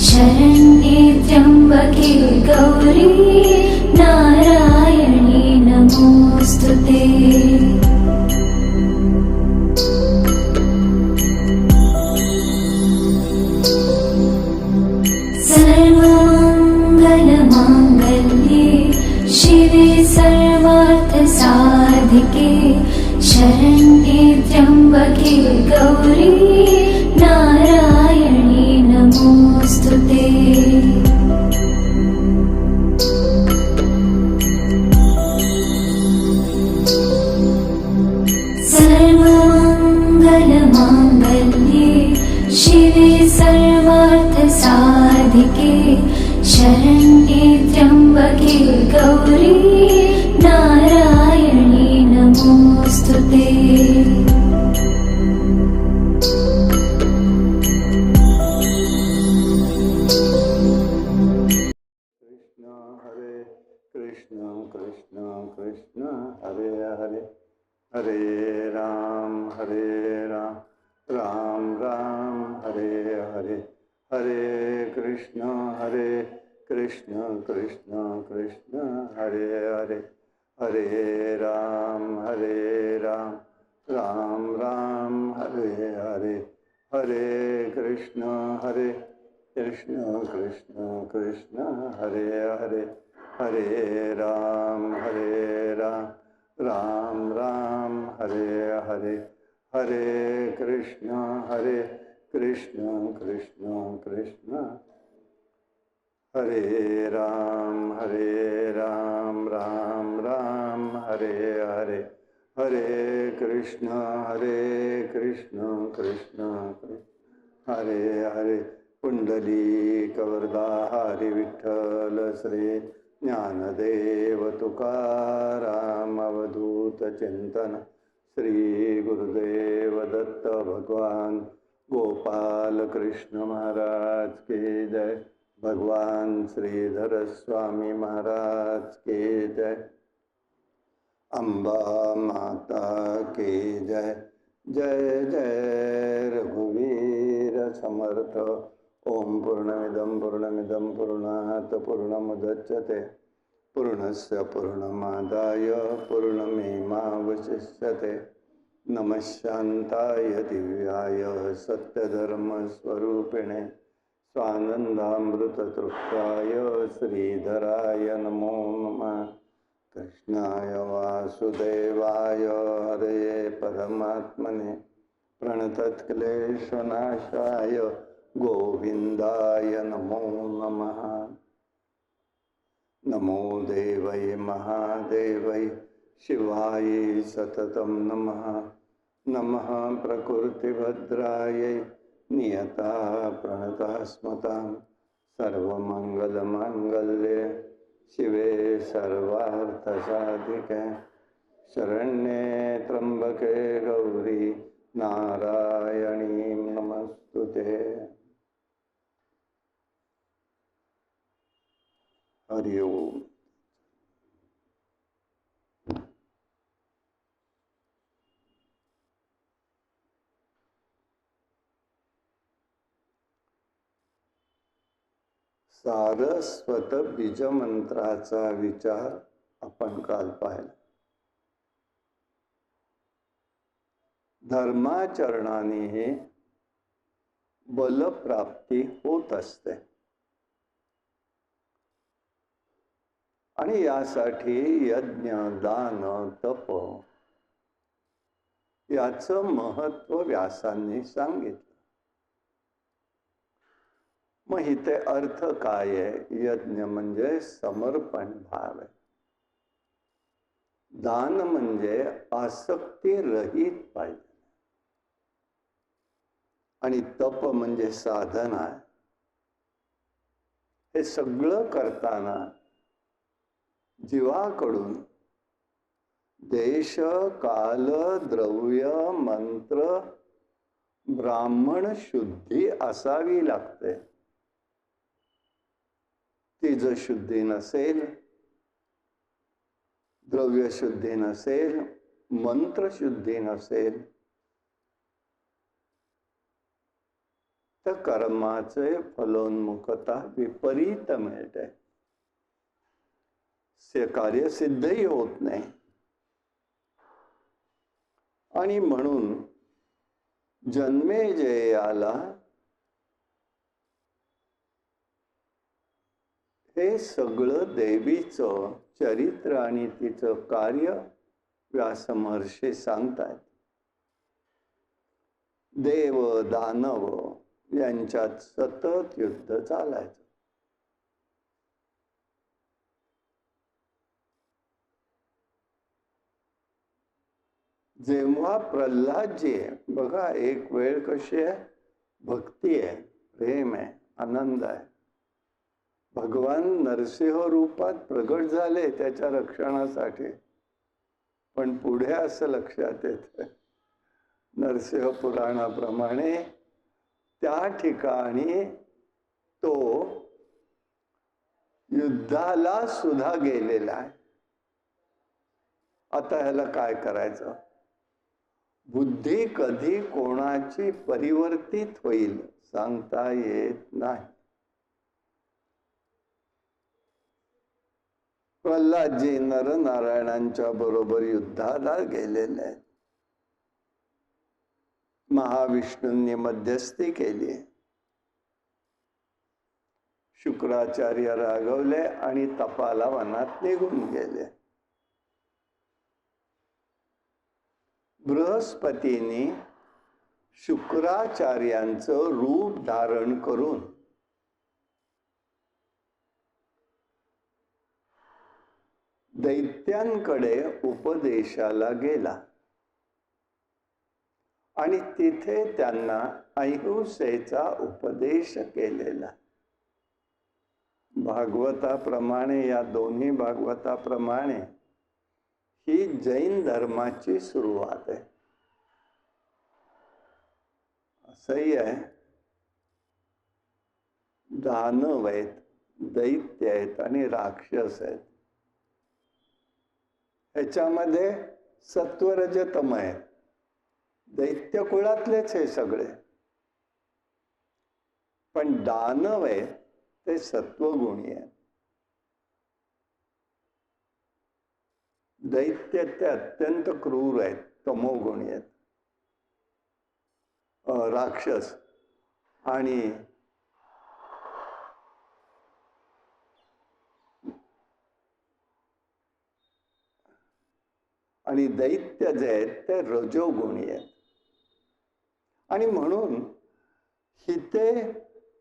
शरण्ये त्र्यम्बके गौरी नारायणी नमोऽस्तुते। सर्वमङ्गलमाङ्गल्ये शिवे सर्वार्थसाधिके शरण्ये त्र्यम्बके गौरी नारायणी नमोऽस्तुते। सर्वमङ्गलमाङ्गल्ये शिवे सर्वार्थसाधिके शरण्ये त्र्यम्बके गौरी नारायणी नमोऽस्तुते। कृष्ण कृष्ण कृष्ण हरे हरे, हरे राम राम राम हरे हरे, हरे कृष्ण कृष्ण कृष्ण हरे हरे, हरे राम राम राम हरे हरे, हरे कृष्ण कृष्ण कृष्ण हरे हरे, हरे राम राम राम हरे हरे, हरे कृष्ण कृष्ण कृष्ण हरे राम राम राम हरे हरे, हरे कृष्ण कृष्ण हरे हरे। पुंडलीकवरदा हरि विठ्ठल श्री ज्ञानदेव तुकाराम अवधूत चिंतन, श्री गुरुदेव दत्त भगवान गोपाल कृष्ण महाराज के जय, भगवान श्रीधर स्वामी महाराज के जय, अम्बा माता के जय, जय जय रघुवीर समर्थ। ओम पूर्णमिदं पूर्णात् पूर्णमुदच्यते पूर्णस्य पूर्णमादाय पूर्णमेवावशिष्यते। नमः शान्ताय दिव्याय सत्यधर्मस्वरूपिणे स्वानन्दामृततृप्ताय श्रीधराय नमो नमः। कृष्णाय वासुदेवाय हरे परमात्मने प्रणतक्लेशनाशाय गोविंदाय नमो नमः। नमो देवै महादेवै शिवाय सततं नमः, नमः प्रकृतिभद्रायै नियता प्रणता स्मतां, सर्वमङ्गलमाङ्गल्ये शिवे सर्वार्थसाधिके शरण्ये त्र्यम्बके गौरी नारायणी नमस्तुते। हरि ओम। सारस्वत बीज मंत्राचा विचार आपण काल पाहिला। धर्माचरणाने बलप्राप्ती होत असते आणि यासाठी यज्ञ दान तप याचं महत्व व्यासांनी सांगितलं। मग इथे अर्थ काय आहे? यज्ञ म्हणजे समर्पण भाव आहे, दान म्हणजे आसक्ती रहित पाहिजे, आणि तप म्हणजे साधना आहे। हे सगळं करताना जीवाकडून देश काल द्रव्य मंत्र ब्राह्मण शुद्धी असावी लागते। ती जर शुद्धी नसेल, द्रव्य शुद्धी नसेल, मंत्र शुद्धी नसेल, तर कर्माचे फलोन्मुखता विपरीत मिळते, कार्य सिद्धही होत नाही. आणि म्हणून जन्मेजयाला हे सगळं देवीचं चरित्र आणि तिचं कार्य व्यास महर्षी सांगतात. देव दानव यांच्यात सतत युद्ध चालायचं. जेव्हा प्रल्हादजी, बघा एक वेळ कशी आहे, भक्ती आहे, प्रेम आहे, आनंद आहे, भगवान नरसिंह रूपात प्रगट झाले त्याच्या रक्षणासाठी. पण पुढे असं लक्षात येतं, नरसिंह पुराणाप्रमाणे त्या ठिकाणी तो युद्धाला सुद्धा गेलेला आहे. आता ह्याला काय करायचं? बुद्धी कधी कोणाची परिवर्तित होईल सांगता येत नाही. प्रल्हादजी नरनारायणांच्या बरोबर युद्धाला गेलेले आहेत. महाविष्णूंनी मध्यस्थी केली, शुक्राचार्य रागवले आणि तपाला वनात निघून गेले. बृहस्पतींनी शुक्राचार्यांचं रूप धारण करून दैत्यांकडे उपदेशाला गेला आणि तिथे त्यांना अहिंसेचा उपदेश केलेला. भागवताप्रमाणे, या दोन्ही भागवताप्रमाणे ही जैन धर्माची सुरुवात आहे. असंही आहे, दानव आहेत, दैत्य आहेत आणि राक्षस आहेत. ह्याच्यामध्ये सत्वरजतम आहे. दैत्य कुळातलेच हे सगळे, पण दानव आहे ते सत्वगुणी आहेत. दैत्य ते अत्यंत क्रूर आहेत, तमोगुणी आहेत. राक्षस आणि दैत्य जे आहेत ते रजोगुणी आहेत. आणि म्हणून हिते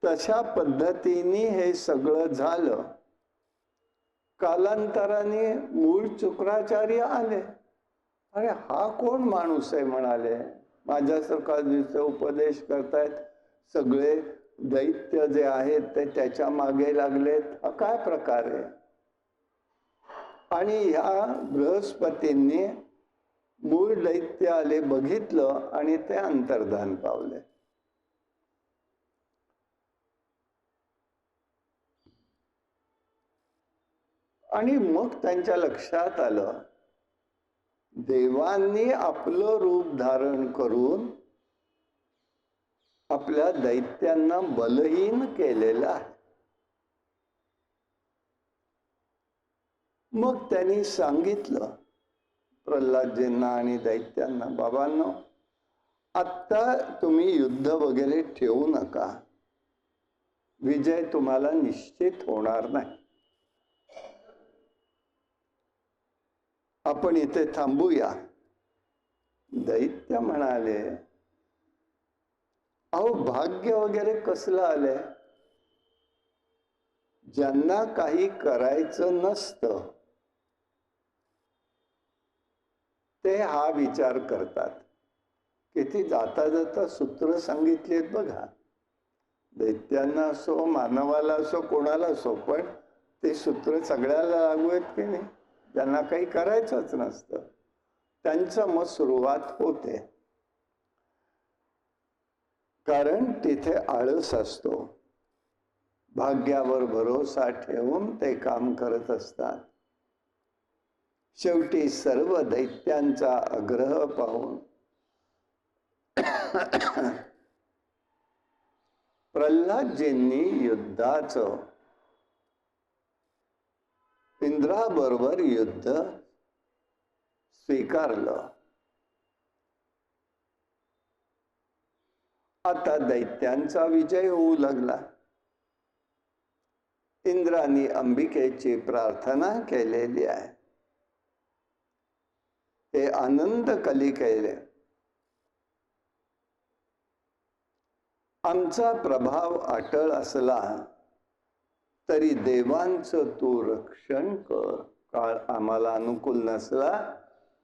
तशा पद्धतीने हे सगळं झालं. कालांतराने मूळ शुक्राचार्य आले. अरे हा कोण माणूस आहे म्हणाले, माझ्यासारखा दिवस उपदेश करतायत, सगळे दैत्य जे आहेत ते त्याच्या मागे लागलेत, हा काय प्रकार आहे? आणि ह्या बृहस्पतींनी मूळ दैत्य आले बघितलं आणि ते अंतर्धान पावले. आणि मग त्यांच्या लक्षात आलं, देवांनी आपलं रूप धारण करून आपल्या दैत्यांना बलहीन केलेलं आहे. मग त्यांनी सांगितलं प्रल्हादजींना आणि दैत्यांना, बाबांनो, आत्ता तुम्ही युद्ध वगैरे ठेवू नका, विजय तुम्हाला निश्चित होणार नाही. आपण इथे थांबूया. दैत्य म्हणाले, अहो भाग्य वगैरे कसलं आलंय? ज्यांना काही करायचं नसतं ते हा विचार करतात. किती जाता जाता सूत्र सांगितलीत बघा. दैत्यांना असो, मानवाला असो, कोणाला असो, पण ते सूत्र सगळ्याला लागू आहेत की नाही? ज्यांना काही करायचंच नसतं त्यांचं मग सुरुवात होते. कारण तिथे आळस असतो. भाग्यावर भरोसा ठेवून ते काम करत असतात. शेवटी सर्व दैत्यांचा आग्रह पाहून प्रल्हादजींनी युद्धाचं इंद्राबरोबर युद्ध स्वीकारलं. आता दैत्यांचा विजय होऊ लागला. इंद्राने अंबिकेची प्रार्थना केलेली आहे. ते आनंद कली केले. आमचा प्रभाव अटळ असला तरी देवांचं तू रक्षण कर. काळ आम्हाला अनुकूल नसला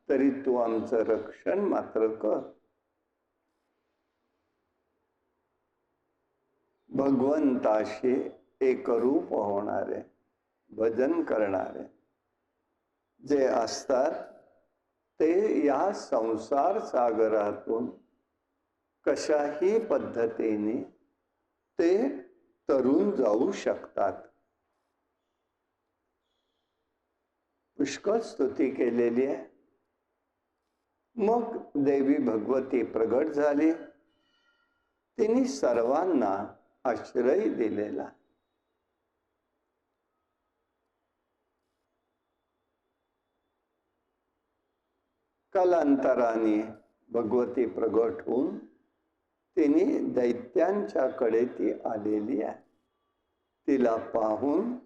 तरी तू आमचं रक्षण मात्र कर. भगवंताशी एकरूप होणारे, भजन करणारे जे असतात ते या संसार सागरातून कशाही पद्धतीने ते तरून जाऊ शकतात. पुष्कळ स्तुती केलेली आहे. मग देवी भगवती प्रगट झाली. तिने सर्वांना आश्रय दिलेला. कालांतराने भगवती प्रगट होऊन तिने दैत्यांच्याकडे ती आलेली आहे. तिला पाहून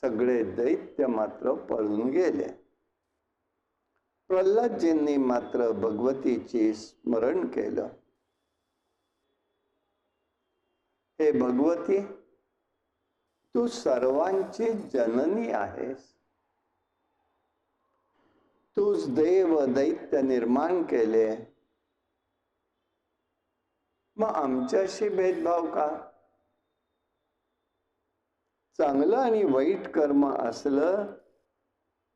सगळे दैत्य मात्र पळून गेले. प्रल्हादजींनी मात्र भगवतीचे स्मरण केलं. हे भगवती, तू सर्वांची जननी आहेस. तूच देव दैत्य निर्माण केले. मग आमच्याशी भेदभाव का? चांगलं आणि वाईट कर्म असलं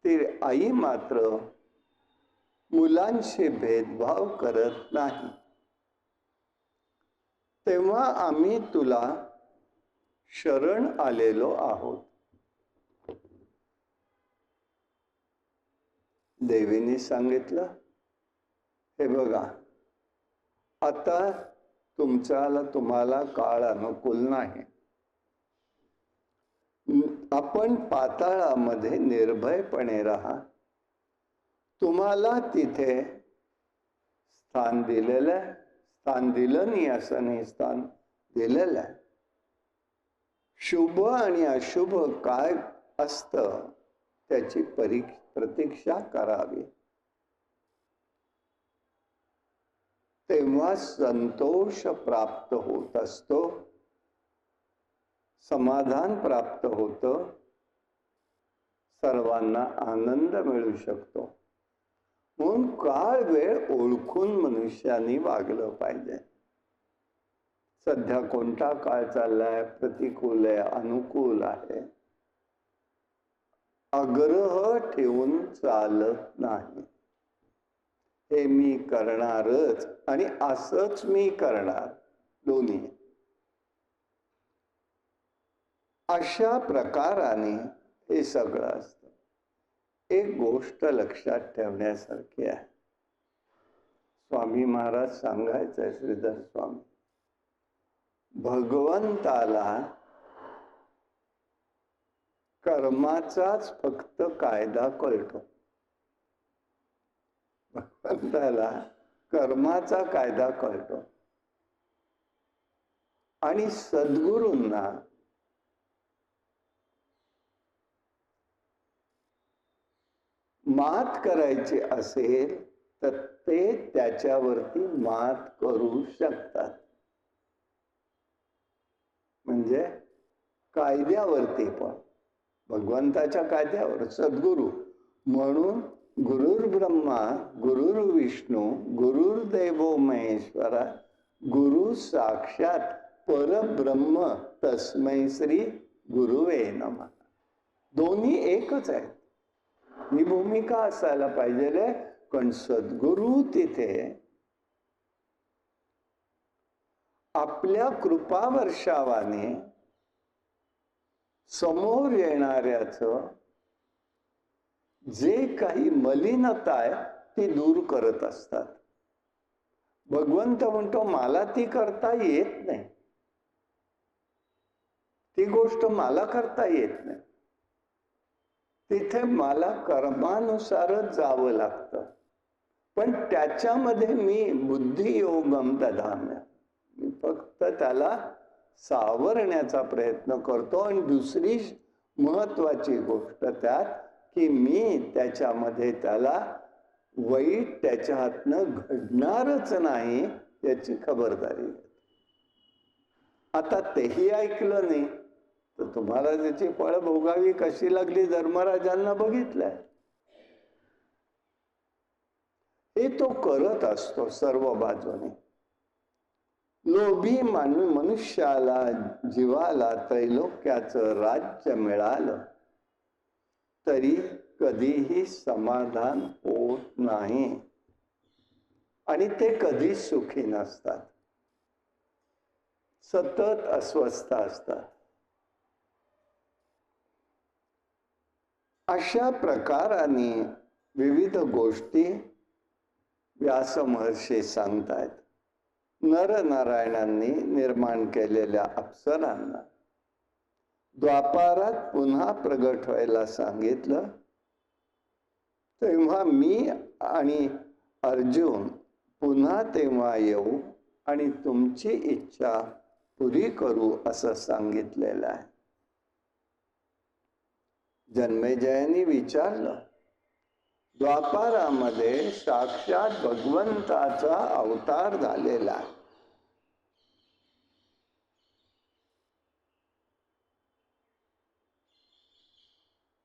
ते आई मात्र मुलांशी भेदभाव करत नाही. तेव्हा आम्ही तुला शरण आलेलो आहोत. देवीने सांगितलं, हे बघा, आता तुम्हाला काळ अनुकूल नाही. आपण पाताळामध्ये निर्भयपणे राहा. तुम्हाला तिथे स्थान दिलेलं आहे. स्थान दिलं नाही असं नाही, स्थान दिलेलं आहे. शुभ आणि अशुभ काय असतं त्याची प्रतीक्षा करावी. तेव्हा संतोष प्राप्त होत असतो, समाधान प्राप्त होतं, सर्वांना आनंद मिळू शकतो. म्हणून काळ वेळ ओळखून मनुष्याने वागलं पाहिजे. सध्या कोणता काळ चाललाय, प्रतिकूल आहे, अनुकूल आहे, आग्रह ठेवून चालत नाही. हे मी करणारच आणि असंच मी करणार, दोन्ही. अशा प्रकाराने हे सगळं असतं. एक गोष्ट लक्षात ठेवण्यासारखी आहे. स्वामी महाराज सांगायचंय, श्रीधर स्वामी, भगवंताला कर्माचाच फक्त कायदा कळतो. भगवंताला कर्माचा कायदा कळतो. आणि सद्गुरूंना मात करायची असेल तर ते त्याच्यावरती मात करू शकतात. म्हणजे कायद्यावरती पण, भगवंताच्या कायद्यावर सद्गुरू. म्हणून गुरुर्ब्रह्मा गुरुर्विष्णू गुरुर्देवो महेश्वरा गुरु साक्षात परब्रह्म तस्मै श्री गुरुवे नमः. दोन्ही एकच आहेत. ही भूमिका असायला पाहिजे. पण सद्गुरु तिथे आपल्या कृपा वर्षावाने समोर येणाऱ्याचं जे काही मलिनता आहे ती दूर करत असतात. भगवंत म्हणतो मला ती करता येत नाही. ती गोष्ट मला करता येत नाही. तिथे मला कर्मानुसारच जावं लागतं. पण त्याच्यामध्ये मी बुद्धियोगम दधाम्य, मी फक्त त्याला सावरण्याचा प्रयत्न करतो. आणि दुसरी महत्वाची गोष्ट त्यात की मी त्याच्यामध्ये त्याला वाईट त्याच्या हातनं घडणारच नाही याची खबरदारी घेतो. आता तेही ऐकलं नाही तर तुम्हाला त्याची फळ भोगावी कशी लागली धर्मराजांना बघितलंय. हे तो करत असतो सर्व बाजूने. लोभी मनुष्याला जीवाला त्रैलोक्याचं राज्य मिळालं तरी कधीही समाधान होत नाही आणि ते कधीच सुखी नसतात, सतत अस्वस्थ असतात. अशा प्रकाराने विविध गोष्टी व्यास महर्षी सांगतायत. नरनारायणांनी निर्माण केलेल्या अप्सरांना द्वापारात पुन्हा प्रगट व्हायला सांगितलं तेव्हा मी आणि अर्जुन पुन्हा तेव्हा येऊ आणि तुमची इच्छा पुरी करू असं सांगितलेलं आहे. जन्मेजयाने विचारलं, द्वापारामध्ये साक्षात भगवंताचा अवतार झालेला आहे.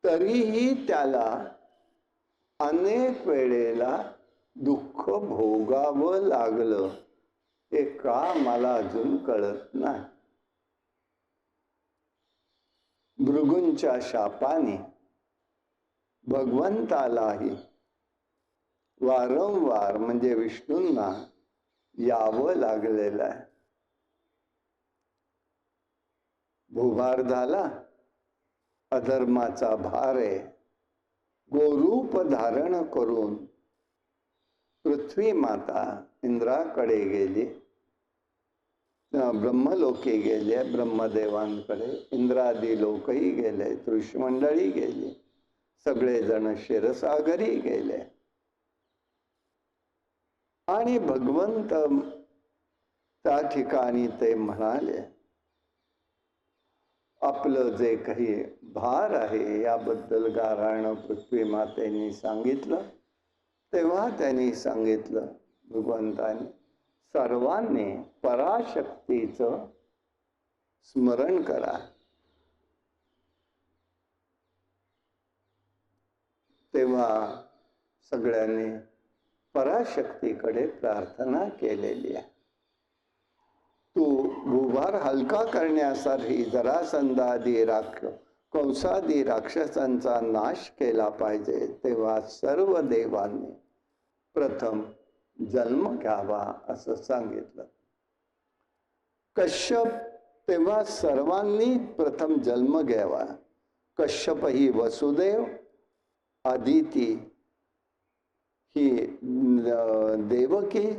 तरीही त्याला अनेक वेळेला दुःख भोगावं लागलं. हे का मला अजून कळत नाही. भृगूंच्या शापाने भगवंतालाही वारंवार म्हणजे विष्णूंना यावं लागलेलं आहे. भूभार झाला, अधर्माचा भार आहे. गोरूप धारण करून पृथ्वी माता इंद्राकडे गेली, ब्रह्मलोकी गेले, ब्रह्मदेवांकडे, इंद्रादी लोकही गेले, ऋषिमंडळी गेली, सगळेजण क्षीरसागरी गेले. आणि भगवंत त्या ठिकाणी ते म्हणाले, आपलं जे काही भार आहे याबद्दल गाराणं पृथ्वी मातेने सांगितलं. तेव्हा त्यांनी सांगितलं भगवंताने, सर्वांनी पराशक्तीचं स्मरण करा. तेव्हा सगळ्यांनी पराशक्तीकडे प्रार्थना केलेली आहे. तू भूभार हलका करण्यासाठी जरासंधादी कंसादी राक्षसांचा नाश केला पाहिजे. तेव्हा सर्व देवांनी प्रथम जन्म घ्यावा असं सांगितलं. कश्यप, तेव्हा सर्वांनी प्रथम जन्म घ्यावा. कश्यप ही वसुदेव, अदिती ही देवकी,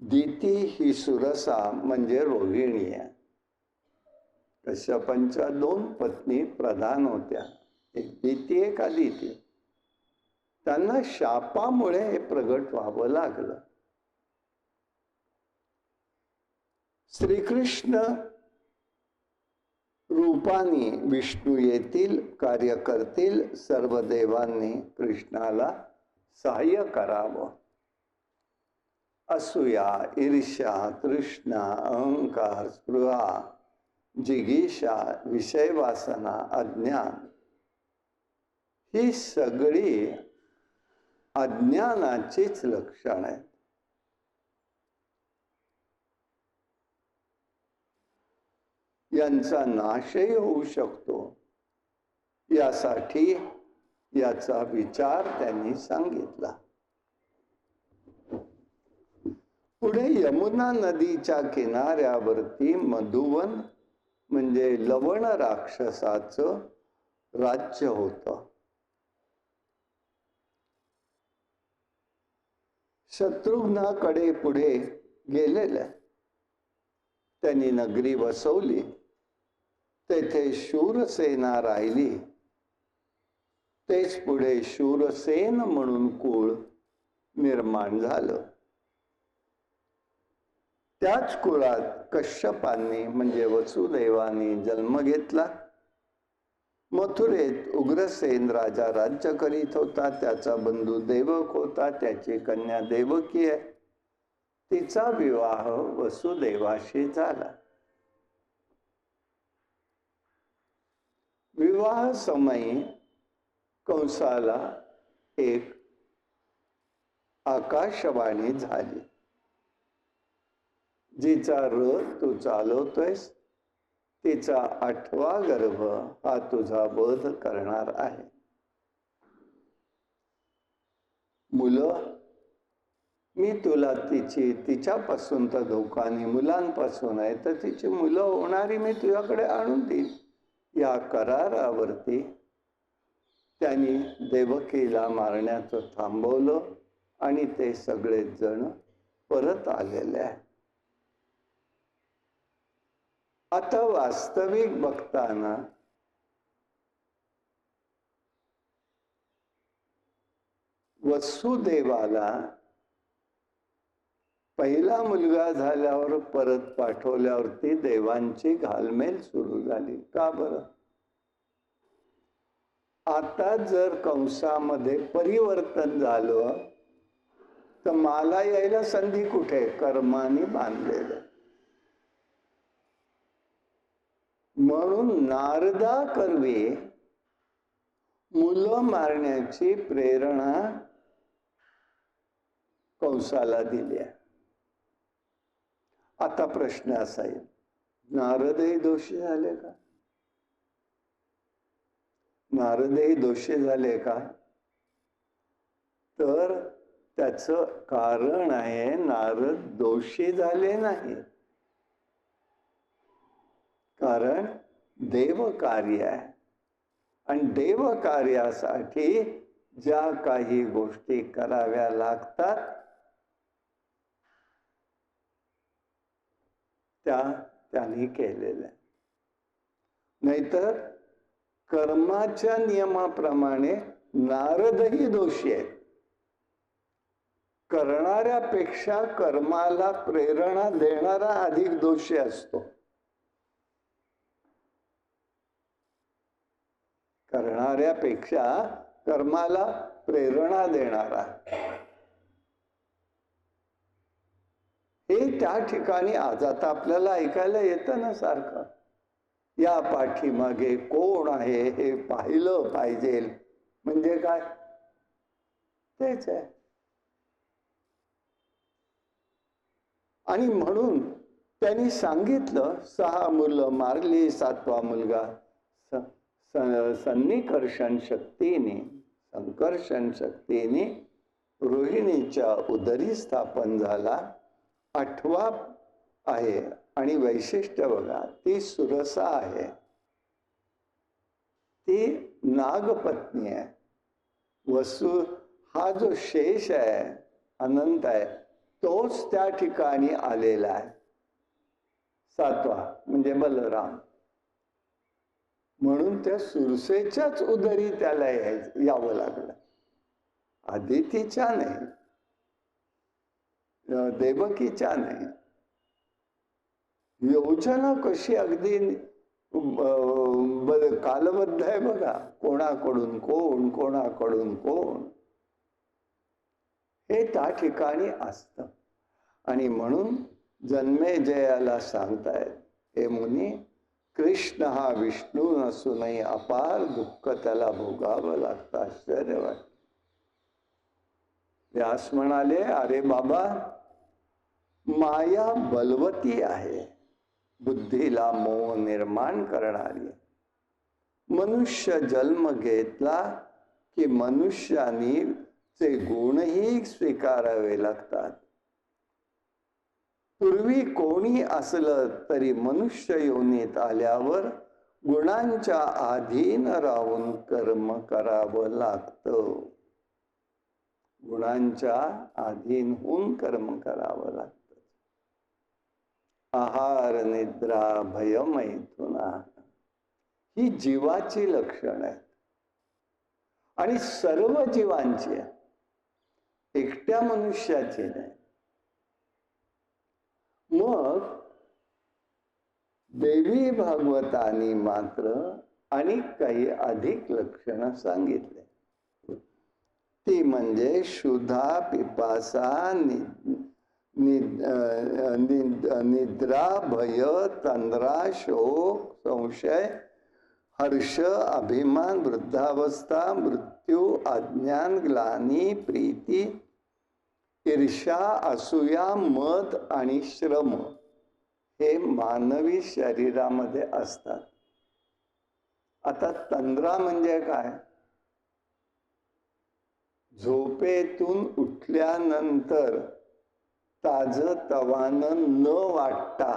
दिती ही सुरसा म्हणजे रोहिणी आहे. कश्यपांच्या 2 पत्नी प्रधान होत्या, एक दिती एक अदिती. त्यांना शापामुळे हे प्रगट व्हावं लागलं. श्रीकृष्ण रूपाने विष्णू येतील, कार्य करतील. सर्व देवांनी कृष्णाला सहाय्य करावं. असूया, ईर्ष्या, तृष्णा, अहंकार, स्पृहा, जिगीषा, विषयवासना, अज्ञान ही सगळी अज्ञानाचीच लक्षण आहेत. यांचा नाशही होऊ शकतो. यासाठी याचा विचार त्यांनी सांगितला. पुढे यमुना नदीच्या किनाऱ्यावरती मधुवन म्हणजे लवण राक्षसाचं राज्य होतं. शत्रुघ्नाकडे पुढे गेलेले त्यांनी नगरी वसवली. तेथे शूरसेना राहिली. तेच पुढे शूरसेन म्हणून कुळ निर्माण झालं. त्याच कुळात कश्यपांनी म्हणजे वसुदेवानी जन्म घेतला. मथुरेत उग्रसेन राजा राज्य करीत होता. त्याचा बंधू देवक होता. त्याची कन्या देवकी आहे. तिचा विवाह वसुदेवाशी झाला. विवाह समयी कंसाला एक आकाशवाणी झाली, जिचा रथ तू चालवतोयस तिचा 8वा गर्भ हा तुझा वध करणार आहे. मुलं मी तुला तिच्यापासून तर धोका नाही, मुलांपासून आहे, तर तिची मुलं होणारी मी तुझ्याकडे आणून देईन. या करारावरती त्यांनी देवकीला मारण्याचं थांबवलं आणि ते सगळे जण परत आलेले आहेत. आता वास्तविक बघताना वसुदेवाला पहिला मुलगा झाल्यावर परत पाठवल्यावरती देवांची घालमेल सुरू झाली. का बरं? आता जर कंसामध्ये परिवर्तन झालं तर मला यायला संधी कुठे? कर्माने बांधलेलं. म्हणून नारदा कर्वे मुलं मारण्याची प्रेरणा कंसाला दिली आहे. आता प्रश्न असा येईल, नारदही दोषी झाले का? नारदही दोषी झाले का? तर त्याचं कारण आहे, नारद दोषी झाले नाही, कारण देव कार्य आहे. आणि देव कार्यासाठी ज्या काही गोष्टी कराव्या लागतात त्या त्यांनी केलेल्या. नाहीतर कर्माच्या नियमाप्रमाणे नारदही दोषी आहेत. करणाऱ्यापेक्षा कर्माला प्रेरणा देणारा अधिक दोषी असतो. करणाऱ्यापेक्षा कर्माला प्रेरणा देणारा, हे त्या ठिकाणी आज आता आपल्याला ऐकायला येतं ना सारखं, या पाठीमागे कोण आहे हे पाहिलं पाहिजे. म्हणजे काय? तेच आहे. आणि म्हणून त्यांनी सांगितलं 6 मुलं मारली, 7वा मुलगा सन्निकर्षण शक्तीने संकर्षण शक्तीने रोहिणीच्या उदरी स्थापन झाला. 8वा आहे आणि वैशिष्ट्य बघा, ती सुरसा आहे, ती नागपत्नी आहे. वसु हा जो शेष आहे, अनंत आहे, तोच त्या ठिकाणी आलेला आहे. 7वा म्हणजे बलराम. म्हणून त्या सुरसेच्याच उदरी त्याला यावं लागलं. आदितीच्या नाही, देवकीच्या नाही. योजना कशी अगदी कालबद्ध आहे बघा. कोणाकडून कोण, कोणाकडून कोण, हे त्या ठिकाणी असतं. आणि म्हणून जन्मेजयाला सांगतायत, हे मुनी, कृष्ण हा विष्णू नसूनही अपार दुःख त्याला भोगावं लागतं. आश्चर्य वाटतं. व्यास म्हणाले, अरे बाबा, माया बलवती आहे, बुद्धीला मोह निर्माण करणारी. मनुष्य जन्म घेतला की मनुष्यानी चे गुणही स्वीकारावे लागतात. पूर्वी कोणी असलं तरी मनुष्य योनीत आल्यावर गुणांच्या अधीन राहून कर्म करावं लागतं. गुणांच्या अधीन होऊन कर्म करावं लागतं. आहार निद्रा भय मैथुना ही जीवाची लक्षणं आहेत आणि सर्व जीवांची आहे, एकट्या मनुष्याची नाही. मग देवी भागवतानी मात्र आणि काही अधिक लक्षणं सांगितले. ती म्हणजे क्षुधा, पिपासा, निद्रा, भय, तंद्रा, शोक, संशय, हर्ष, अभिमान, वृद्धावस्था, मृत्यू, अज्ञान, ग्लानी, प्रीती, ईर्ष्या, असूया, मद आणि श्रम हे मानवी शरीरामध्ये असतात. आता तंद्रा म्हणजे काय? झोपेतून उठल्यानंतर ताजतवानं न वाटता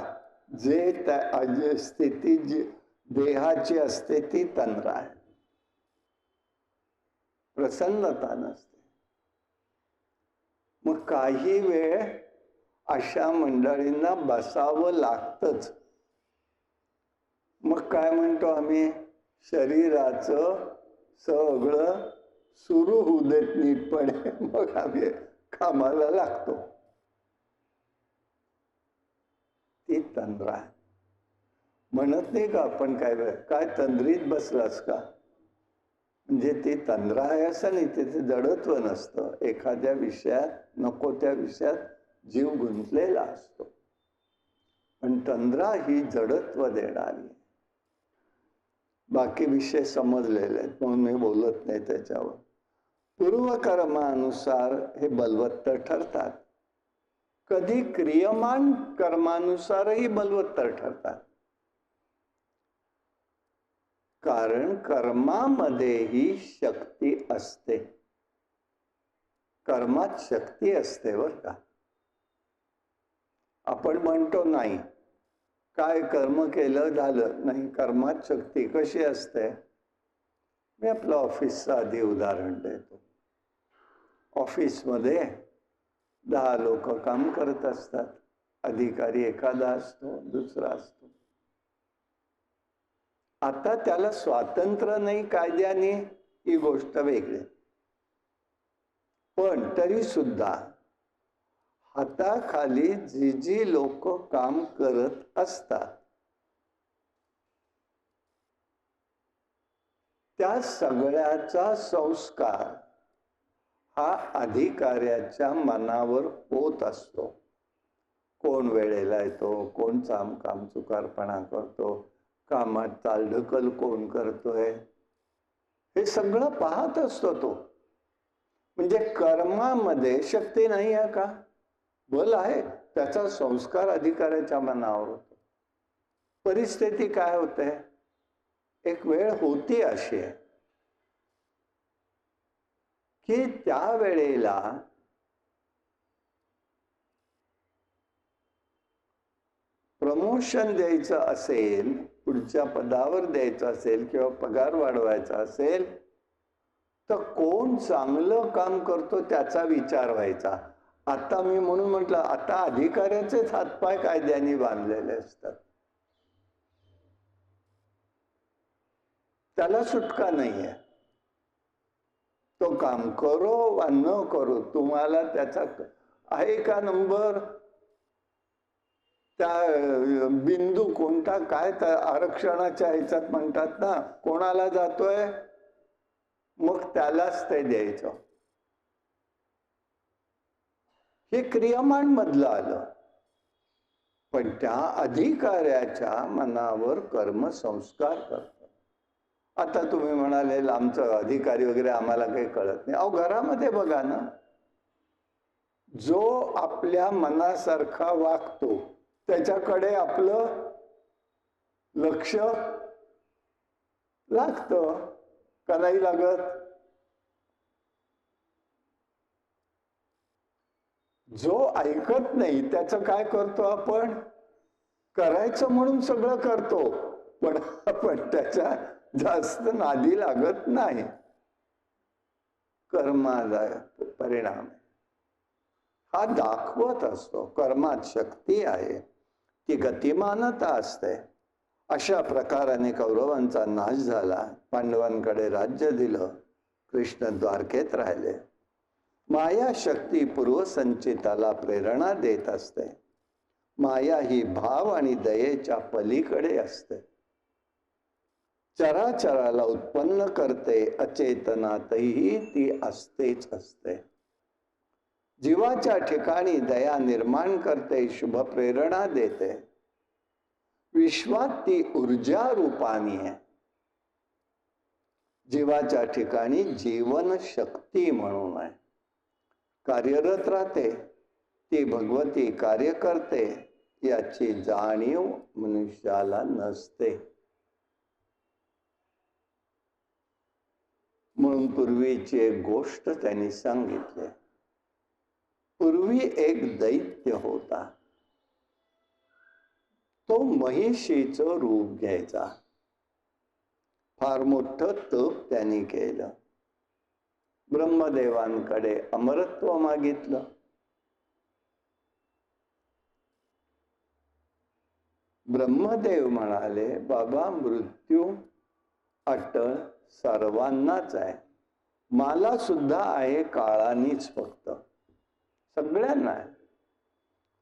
जे त्या स्थिती जी देहाची असते ती तंद्रा आहे. प्रसन्नता नसते. मग काही वेळ अशा मंडळींना बसावं लागतच. मग काय म्हणतो आम्ही? शरीराचं सगळं सुरू होऊ देत नीटपणे, मग आम्ही कामाला लागतो. ती तंद्रा आहे. म्हणत नाही का आपण काय वेळ काय तंद्रीत बसलास का, म्हणजे ती तंद्रा आहे असं नाही, तिथे जडत्व नसतं. एखाद्या विषयात नको त्या विषयात जीव गुंतलेला असतो, पण तंद्रा ही जडत्व देणारी. बाकी विषय समजलेले आहेत म्हणून मी बोलत नाही त्याच्यावर. पूर्वकर्मानुसार हे बलवत्तर ठरतात, कधी क्रियमान कर्मानुसारही बलवत्तर ठरतात. कारण कर्मामध्येही शक्ती असते. कर्मात शक्ती असते बर का. आपण म्हणतो नाही काय कर्म केलं झालं नाही, कर्मात शक्ती कशी असते? मी आपलं ऑफिसचं आधी उदाहरण देतो. ऑफिसमध्ये 10 लोक काम करत असतात. अधिकारी एखादा असतो, दुसरा असतो. आता त्याला स्वातंत्र्य नाही कायद्याने, ही गोष्ट वेगळी. पण तरी सुद्धा हाताखाली जी जी लोक काम करत असतात त्या सगळ्याचा संस्कार हा अधिकाऱ्याच्या मनावर होत असतो. कोण वेळेला येतो, कोण काम चुकारपणा करतो, कामात चालढकल कोण करतोय, हे सगळं पाहत असतो तो. म्हणजे कर्मामध्ये शक्ती नाही आहे का? बल आहे. त्याचा संस्कार अधिकाऱ्याच्या मनावर होतो. परिस्थिती काय होते? एक वेळ होती अशी आहे की त्या वेळेला प्रमोशन द्यायचं असेल, पुढच्या पदावर द्यायचं असेल किंवा पगार वाढवायचा असेल तर कोण चांगलं काम करतो त्याचा विचार व्हायचा. आता मी म्हणून म्हटलं, आता अधिकाऱ्याचेच हातपाय कायद्याने बांधलेले असतात, त्याला सुटका नाहीये. तो काम करो वा न करो, तुम्हाला त्याचा आहे का नंबर, त्या बिंदू कोणता काय त्या आरक्षणाच्या ह्याच्यात म्हणतात ना, कोणाला जातोय मग त्यालाच ते द्यायचं. हे क्रियमान मधलं आलं. पण त्या अधिकाऱ्याच्या मनावर कर्म संस्कार करतात. आता तुम्ही म्हणाले आमचं अधिकारी वगैरे आम्हाला काही कळत नाही. अहो घरामध्ये बघा ना, जो आपल्या मनासारखा वागतो त्याच्याकडे आपलं लक्ष लागतं का नाही लागत? जो ऐकत नाही त्याचं काय करतो आपण? करायचं म्हणून सगळं करतो, पण आपण त्याच्या जास्त नादी लागत नाही. कर्माचा परिणाम हा दाखवत असतो. कर्मात शक्ती आहे, ती गतिमानता असते. अशा प्रकाराने कौरवांचा नाश झाला. पांडवांकडे राज्य दिलं. कृष्ण द्वारकेत राहिले. माया शक्ती पूर्वसंचिताला प्रेरणा देत असते. माया ही भाव आणि दयेच्या पलीकडे असते. चराचराला उत्पन्न करते. अचेतनातही ती असतेच असते. जीवाच्या ठिकाणी दया निर्माण करते. शुभ प्रेरणा देते. विश्वात ती ऊर्जा रूपानी आहे. जीवाच्या ठिकाणी जीवन शक्ती म्हणून आहे. कार्यरत राहते. ती भगवती कार्य करते याची जाणीव मनुष्याला नसते. म्हणून पूर्वीची एक गोष्ट त्यांनी सांगितली. पूर्वी एक दैत्य होता. तो महिषीचं रूप घ्यायचा. फार मोठं तप त्यांनी केलं. ब्रह्मदेवांकडे अमरत्व मागितलं. ब्रह्मदेव म्हणाले, बाबा मृत्यू अटळ सर्वांनाच आहे. मला सुद्धा आहे, काळानीच फक्त सगळ्यांना आहे.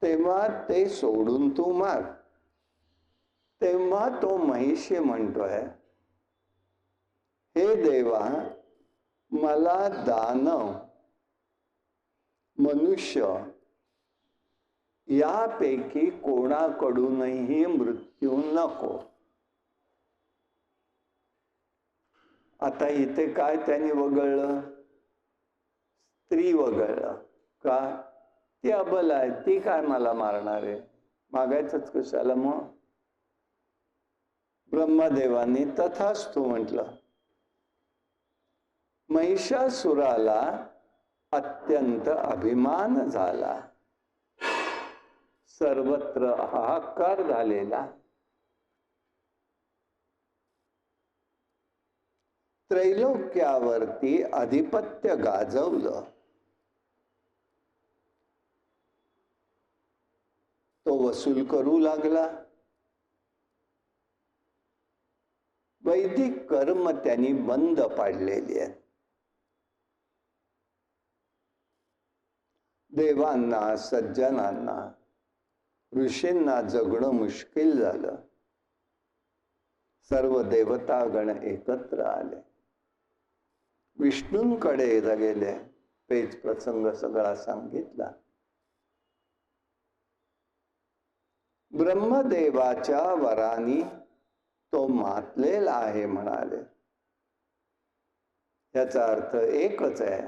तेव्हा ते सोडून तू माग. तेव्हा तो महिषी म्हणतोय, हे देवा, मला दानव मनुष्य यापैकी कोणाकडूनही मृत्यू नको. आता इथे काय त्यांनी वगळलं? स्त्री वगळलं. का? ती अबल आहे, ती काय मला मारणार आहे, मागायचंच कशाला? मग ब्रह्मदेवांनी तथास्तु म्हटलं. महिषासुराला अत्यंत अभिमान झाला. सर्वत्र हाहाकार झालेला. त्रैलोक्यावरती अधिपत्य गाजवलं. तो वसूल करू लागला. वैदिक कर्म त्यांनी बंद पाडलेली आहे. देवांना, सज्जनांना, ऋषींना जगणं मुश्किल झालं. सर्व देवतागण एकत्र आले. विष्णूंकडे गेले. पेच प्रसंग सगळा सांगितला. ब्रह्मदेवाच्या वरानी तो मातलेला आहे म्हणाले. याचा अर्थ एकच आहे,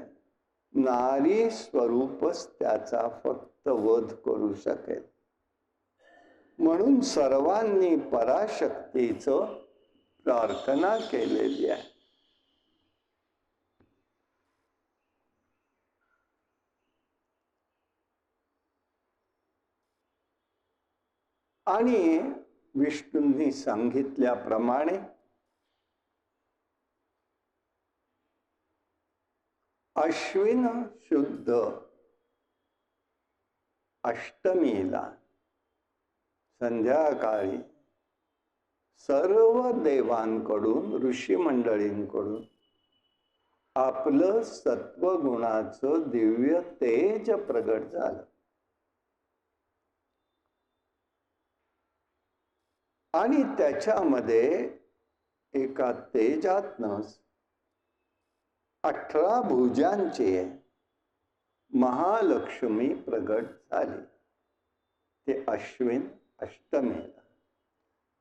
नारी स्वरूपच त्याचा फक्त वध करू शकेल. म्हणून सर्वांनी पराशक्तीचं प्रार्थना केलेली आहे. आणि विष्णूंनी सांगितल्याप्रमाणे अश्विन शुद्ध अष्टमीला संध्याकाळी सर्व देवांकडून, ऋषी मंडळींकडून आपलं सत्वगुणाचं दिव्य तेज प्रगट झालं. आणि त्याच्यामध्ये एका तेजातनच 18 भुजांची महालक्ष्मी प्रगट झाली. ते अश्विन अष्टमीला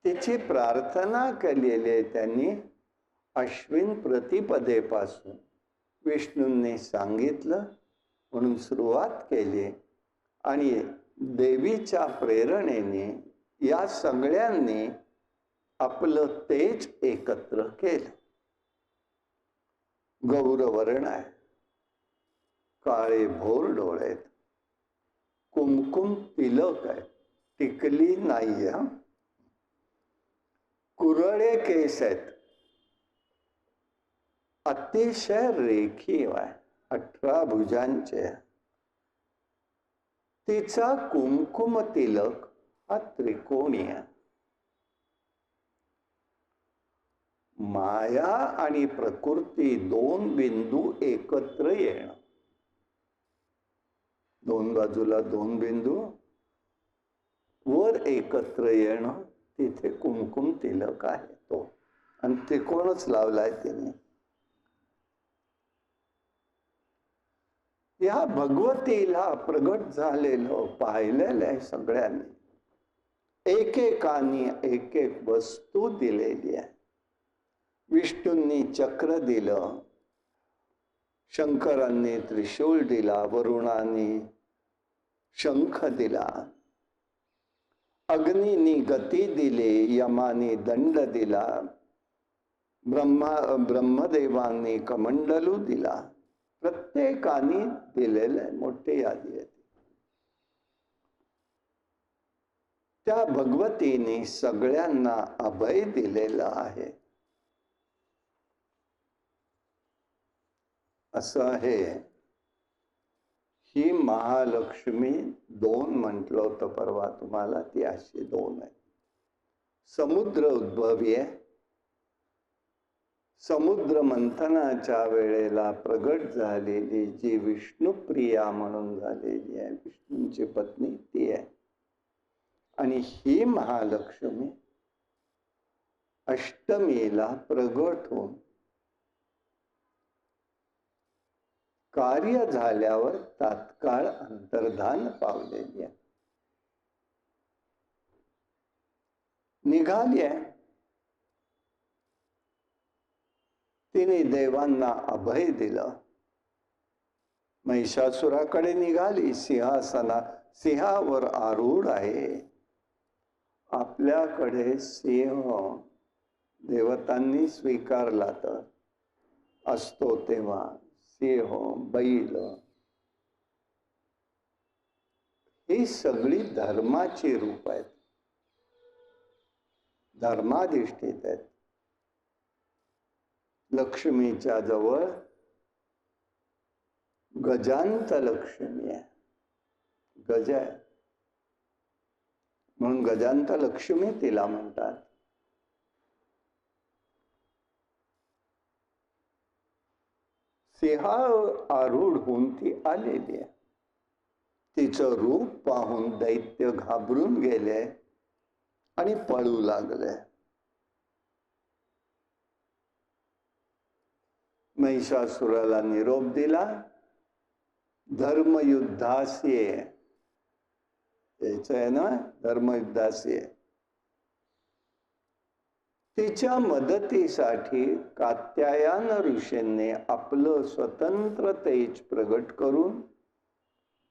तिची प्रार्थना केलेली आहे त्यांनी. अश्विन प्रतिपदेपासून विष्णूंनी सांगितलं म्हणून सुरुवात केली. आणि देवीच्या प्रेरणेने या सगळ्यांनी आपलं तेज एकत्र केलं. गौरवर्ण आहे, काळे भोर डोळे आहेत, कुमकुम तिलक आहे, टिकली नाहीये, कुरळे केस आहेत, अतिशय रेखीव आहे, 18 भुजांचे. तिचा कुमकुम तिलक हा त्रिकोणी आहे. माया आणि प्रकृती दोन बिंदू एकत्र येणं. दोन बाजूला दोन बिंदू वर एकत्र येणं, तिथे कुमकुम तिलक आहे तो. आणि त्रिकोणच लावलाय तिने. या भगवतीला प्रगट झालेलं पाहिलेलं आहे सगळ्यांनी. एकेकानी एक एक वस्तू दिलेली आहे. विष्णूंनी चक्र दिलं, शंकरांनी त्रिशूल दिला, वरुणांनी शंख दिला, अग्नीनी गती दिली, यमानी दंड दिला, ब्रह्मदेवांनी कमंडलू दिला. प्रत्येकाने दिलेलं मोठी यादी आहे. त्या भगवतीने सगळ्यांना अभय दिलेलं आहे. असं आहे. ही महालक्ष्मी दोन म्हटलं होतं परवा तुम्हाला, ती अशी दोन आहे. समुद्र उद्भवी आहे. समुद्र मंथनाच्या वेळेला प्रगट झालेली जी विष्णुप्रिया म्हणून झालेली आहे, विष्णूंची पत्नी ती आहे. आणि ही महालक्ष्मी अष्टमीला प्रगट होऊन कार्य झाल्यावर तात्काळ अंतर्धान पावलेली आहे. निघाली आहे. तिने देवांना अभय दिलं. महिषासुराकडे निघाली. सिंहावर आरूढ आहे. आपल्याकडे सिंह देवतांनी स्वीकारला तर असतो तेव्हा सिंह, बैल ही सगळी धर्माची रूप आहेत, धर्माधिष्ठित आहेत. लक्ष्मीच्या जवळ गजांत लक्ष्मी आहे. गज आहे म्हणून गजांत लक्ष्मी तिला म्हणतात. सिंहा आरूढ होऊन ती आलेली आहे. तिचं रूप पाहून दैत्य घाबरून गेले आणि पळू लागले. महिषासुराला निरोप दिला. धर्मयुद्धासी यायचं आहे ना, धर्मयुद्धासी. तिच्या मदतीसाठी कात्यायन ऋषींनी आपलं स्वतंत्र तेज प्रगट करून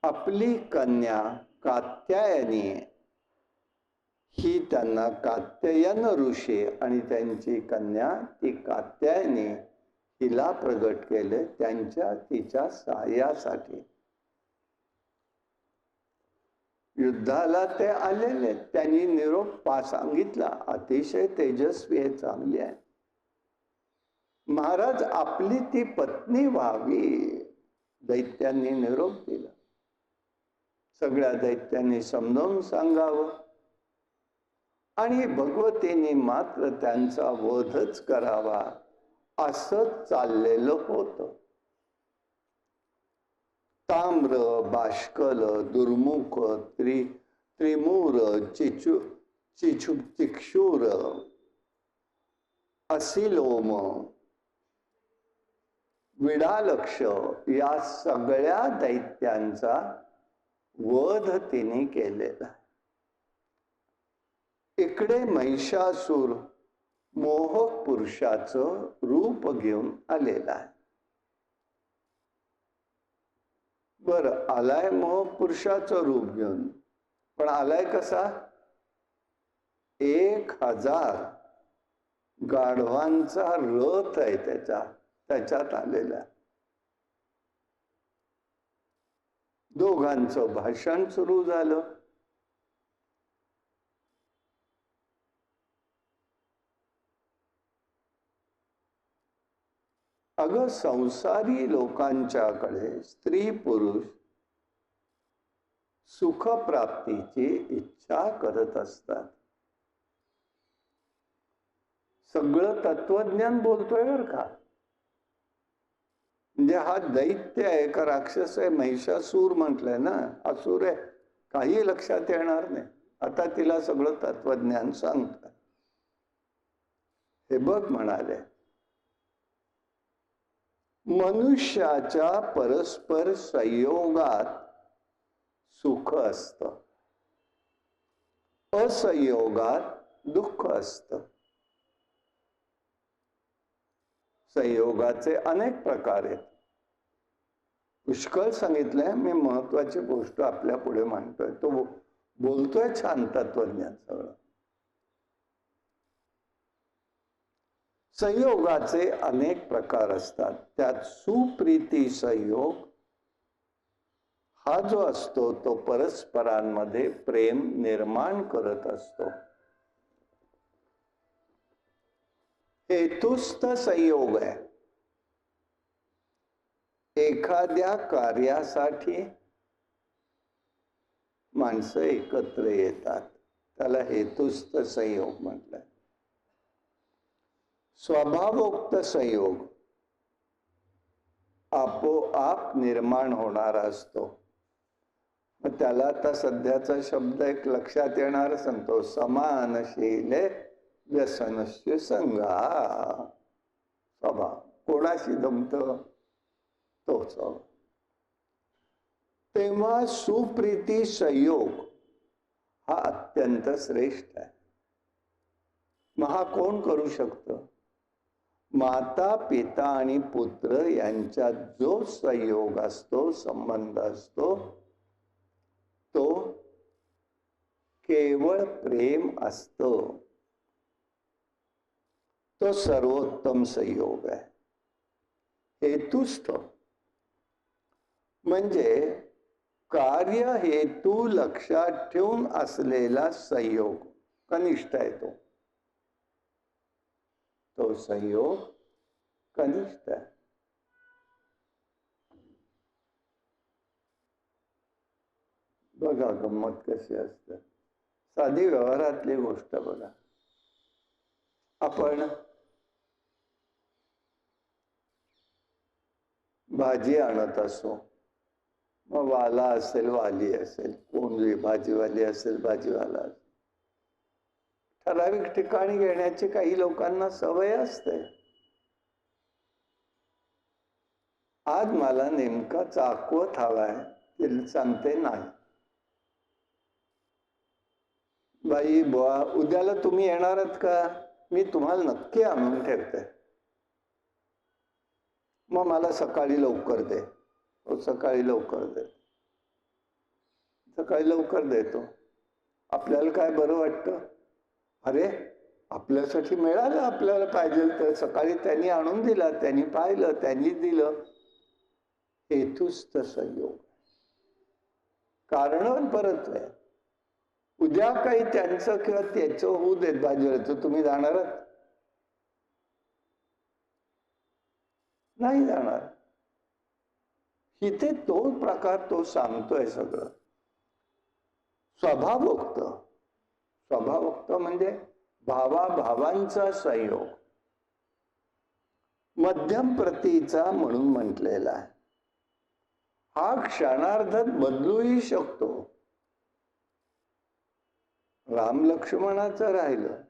आपली कन्या कात्यायनी ही, त्यांना कात्यायन ऋषी आणि त्यांची कन्या ती कात्यायनी हिला प्रगट केले तिच्या सहाय्यासाठी. युद्धाला ते आलेले. त्यांनी निरोप सांगितला. अतिशय तेजस्वी आहे, चांगली आहे. महाराज आपली ती पत्नी व्हावी. दैत्यांनी निरोप दिला. सगळ्या दैत्यांनी समजावून सांगावं आणि भगवतीने मात्र त्यांचा वधच करावा असं चाललेलं होतं. ताम्र, बाष्कल, दुर्मुख, त्रिमूर, चिक्षूर, असिलोम, विडालक्ष या सगळ्या दैत्यांचा वध तिने केलेला. इकडे महिषासूर मोहक पुरुषाचं रूप घेऊन आलेला आहे. बरं, आलाय मोहक पुरुषाचं रूप घेऊन, पण आलाय कसा? 1000 गाढवांचा रथ आहे त्याच्यात आलेला. दोघांचं भाषण सुरू झालं. अगं, संसारी लोकांच्याकडे स्त्री पुरुष सुखप्राप्तीची इच्छा करत असतात. सगळं तत्वज्ञान बोलतोय बर का. म्हणजे हा दैत्य आहे का राक्षस आहे, महिषासूर म्हटलंय ना, असुर आहे, काही लक्षात येणार नाही. आता तिला सगळं तत्वज्ञान सांगत. हे बघ म्हणाले, मनुष्याच्या परस्पर संयोगात सुख असतं, असंयोगात दुःख असतं. संयोगाचे अनेक प्रकार आहेत, पुष्कळ सांगितलंय. मी महत्वाची गोष्ट आपल्या पुढे मांडतोय. तो बोलतोय छान तत्वज्ञान सगळं. संयोगाचे अनेक प्रकार असतात. त्यात सुप्रीती संयोग हा जो असतो तो परस्परांमध्ये प्रेम निर्माण करत असतो. हेतुस्थ संयोग आहे. एखाद्या कार्यासाठी माणसं एकत्र येतात, त्याला हेतुस्थ संयोग म्हटलंय. स्वभावोक्त संयोग आपोआप निर्माण होणारा असतो. मग त्याला आता सध्याचा शब्द एक लक्षात येणार सांगतो, समानशीले व्यसनस्य संगा. स्वभाव कोणाशी जमत तो स्वभाव. तेव्हा सुप्रीती संयोग हा अत्यंत श्रेष्ठ आहे. मग हा कोण करू शकतं? माता पिता आणि पुत्र यांच्यात जो संयोग असतो, संबंध असतो, तो केवळ प्रेम असतो. तो सर्वोत्तम संयोग आहे. हेतुस्थ म्हणजे कार्य हेतू लक्षात ठेवून असलेला संयोग कनिष्ठ आहे. तो संयोग कनिष्ठ आहे. बघा गंमत कशी असते. साधी व्यवहारातली गोष्ट बघा. आपण भाजी आणत असो, मग वाला असेल, वाली असेल, कोणली भाजीवाली असेल, भाजीवाला असेल. ठराविक ठिकाणी घेण्याची काही लोकांना सवय असते. आज मला नेमका चाकवत हवाय, ते सांगते नाही. बाई बुवा उद्याला तुम्ही येणार आहात का? मी तुम्हाला नक्की आणून ठेवते. मग मला सकाळी लवकर दे. सकाळी लवकर दे. सकाळी लवकर देतो. आपल्याला काय बरं वाटतं, अरे आपल्यासाठी मिळालं, आपल्याला पाहिजे तर. सकाळी त्यांनी आणून दिला, त्यांनी पाहिलं, त्यांनी दिलं. हेतुस्थ संयोग. कारण परत आहे. उद्या काही त्यांचं किंवा त्याचं होऊ देत भाजीवरचं, तुम्ही जाणार नाही जाणार. इथे तो प्रकार तो सांगतोय सगळं. स्वभावोक्त. स्वभावोक्त म्हणजे भावाभावांचा संयोग. मध्यम प्रतीचा म्हणून म्हटलेला आहे. हा क्षणार्धात बदलूही शकतो. राम लक्ष्मणाचं राहिलं,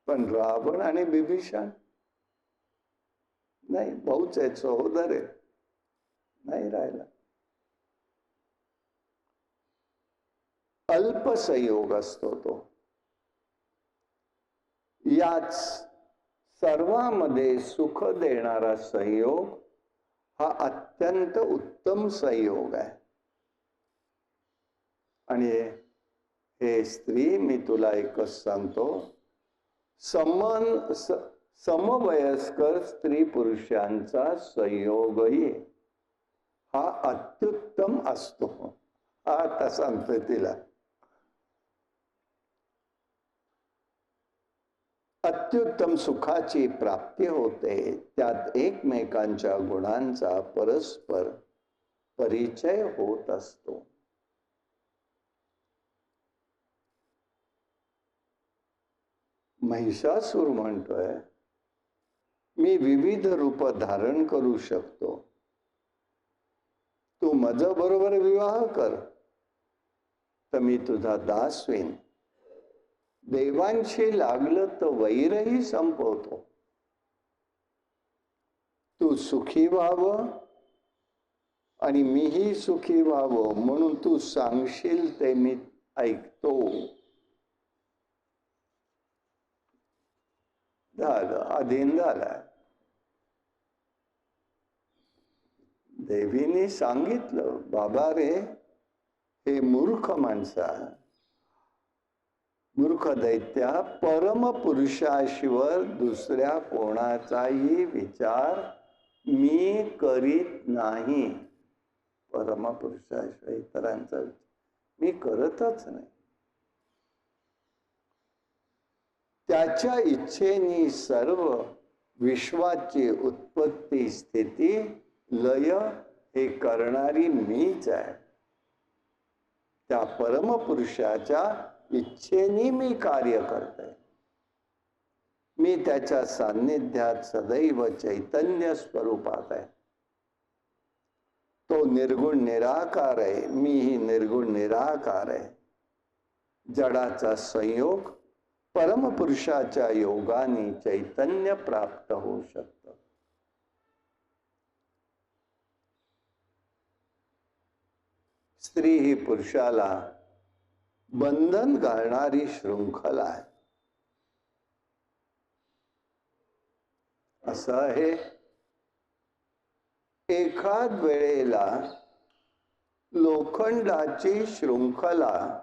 पण रावण आणि बिभीषण नाही. भाऊच आहे, सहोदर आहे, नाही राहिला. अल्प संयोग असतो तो. याच सर्वांमध्ये सुख देणारा संयोग हा अत्यंत उत्तम संयोग आहे. आणि हे स्त्री, मी तुला एकच सांगतो, समवयस्कर स्त्री पुरुषांचा संयोगही हा अत्युत्तम असतो. हा आता सांगतोय तिला. अत्युत्तम सुखाची प्राप्ती होते. त्यात एकमेकांच्या गुणांचा परस्पर परिचय होत असतो. महिषासूर म्हणतोय, मी विविध रूप धारण करू शकतो, तू माझ्या बरोबर विवाह कर तर मी तुझा दास होईन. देवांशी लागलं तर वैरही संपवतो. तू सुखी व्हावं आणि मीही सुखी व्हावं म्हणून तू सांगशील ते मी ऐकतो. झालं, अधीन झाला. देवीने सांगितलं, बाबा रे, हे मूर्ख माणसा, मूर्ख दैत्या, परम पुरुषाशिवाय दुसऱ्या कोणाचाही विचार मी करीत नाही. परम पुरुषाशिवाय इतरांचा मी करतच नाही. त्याच्या इच्छेने सर्व विश्वाची उत्पत्ती, स्थिती, लय हे करणारी मीच आहे. त्या परमपुरुषाच्या इच्छेने मी कार्य करते. मी त्याच्या सान्निध्यात सदैव चैतन्य स्वरूपात आहे. तो निर्गुण निराकार आहे, मीही निर्गुण निराकार आहे. जडाचा संयोग परमपुरुषाच्या योगाने चैतन्य प्राप्त होऊ शकतं. स्त्री ही पुरुषाला बंधन घालणारी शृंखला आहे. असं आहे, एखाद वेळेला लोखंडाची शृंखला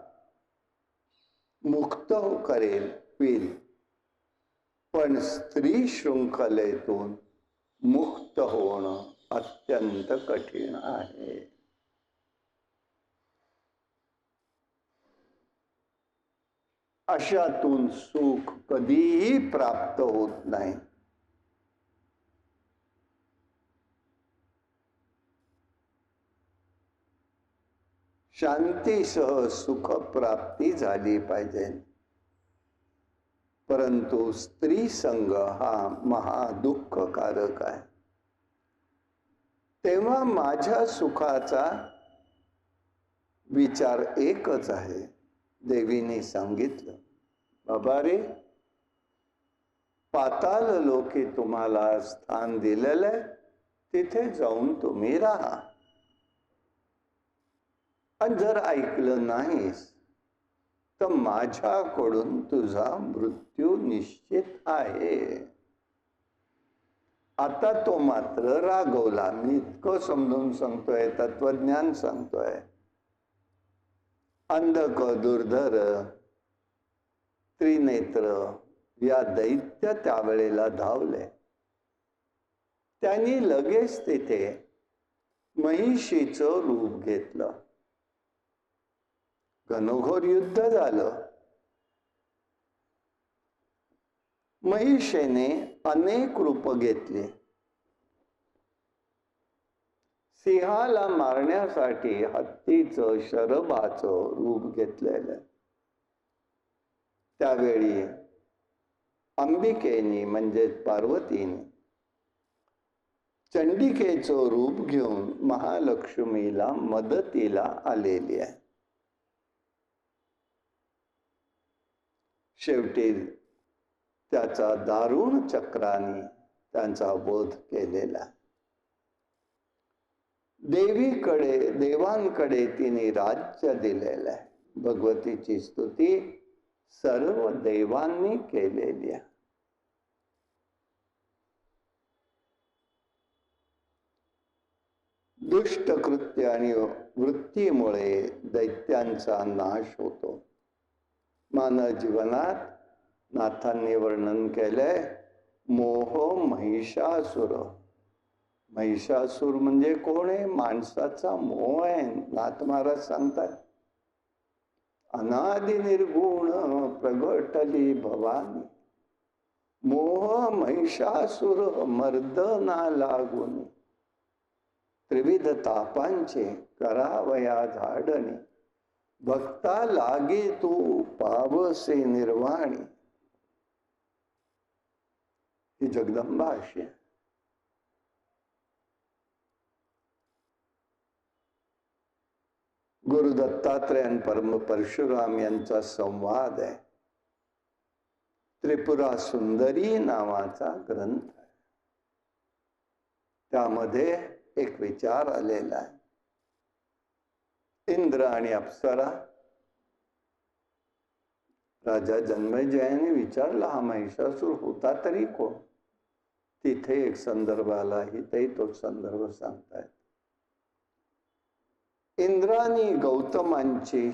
मुक्त करेल होईल, पण स्त्री शृंखलेतून मुक्त होणं अत्यंत कठीण आहे. अशातून सुख कधीही प्राप्त होत नाही. शांतीसह सुख प्राप्ती झाली पाहिजे. परंतु स्त्री संग हा महादुःखकारक आहे. तेव्हा माझ्या सुखाचा विचार एकच आहे. देवीने सांगितलं, बाबा रे, पाताल लोके तुम्हाला स्थान दिलेलं आहे, तिथे जाऊन तुम्ही राहा. आणि जर ऐकलं नाहीस तर माझ्याकडून तुझा मृत्यू निश्चित आहे. आता तो मात्र रागवला. मी इतकं समजून सांगतोय, तत्वज्ञान सांगतोय. अंधक, दुर्धर, त्रिनेत्र या दैत्य त्यावेळेला धावले. त्यांनी लगेच तिथे महिषीचं रूप घेतलं. घनघोर युद्ध झालं. महिषेने अनेक रूप घेतली. सिंहाला मारण्यासाठी हत्तीचं, शरभाचं रूप घेतलेलं. त्यावेळी अंबिकेनी म्हणजे पार्वतीने चंडिकेचं रूप घेऊन महालक्ष्मीला मदतीला आलेली आहे. शेवटी त्याचा दारुण चक्राने त्यांचा वध केलेला. देवांकडे तिने राज्य दिलेलं आहे. भगवतीची स्तुती सर्व देवांनी केलेली आहे. दुष्ट कृत्य आणि वृत्तीमुळे दैत्यांचा नाश होतो. मानव जीवनात नाथांनी वर्णन केलंय, मोह महिषासुर. महिषासूर म्हणजे कोण आहे? माणसाचा मोह आहे. नाथ महाराज सांगतात, अनादि निर्गुण प्रगटली भवानी, मोह महिषासूर मर्दना लागून, त्रिविध तापांचे करावया झाडणे, भक्ता लागे तू पावसे निर्वाणी. ही जगदंबा अशी आहे. गुरु दत्तात्रय आणि परम परशुराम यांचा संवाद आहे. त्रिपुरा सुंदरी नावाचा ग्रंथ आहे. त्यामध्ये एक विचार आलेला आहे. इंद्र आणि अप्सरा. राजा जन्मेजयाने विचारला, हा महिषासूर होता तरी कोण? तिथे एक संदर्भ आला, इथेही तोच संदर्भ सांगतायत. इंद्रानी गौतमांची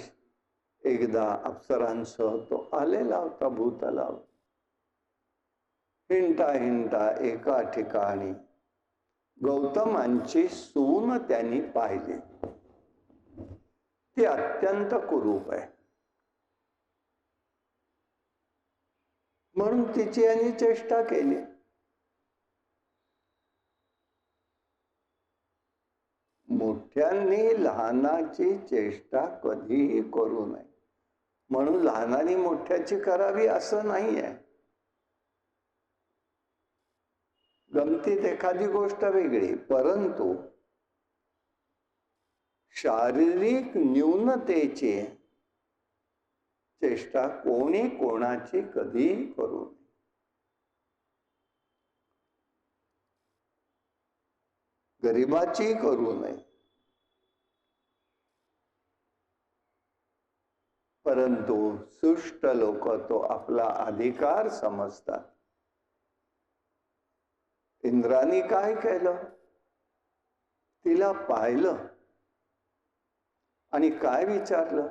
एकदा अप्सरांसह तो आलेला होता भूतलावर. हिंडता हिंडता एका ठिकाणी गौतमांची सून त्यांनी पाहिली. ती अत्यंत कुरूप आहे म्हणून तिची यांनी चेष्टा केली. मोठ्यांनी लहानाची चेष्टा कधीही करू नये. म्हणून लहानाने मोठ्याची करावी असं नाही आहे. गमतीत एखादी गोष्ट वेगळी, परंतु शारीरिक न्यूनतेची चेष्टा कोणी कोणाची कधीही करू नये. गरिबाची करू नये. परंतु सुष्ट लोक तो आपला अधिकार समजतात. इंद्राने काय केलं? तिला पाहिलं आणि काय विचारलं?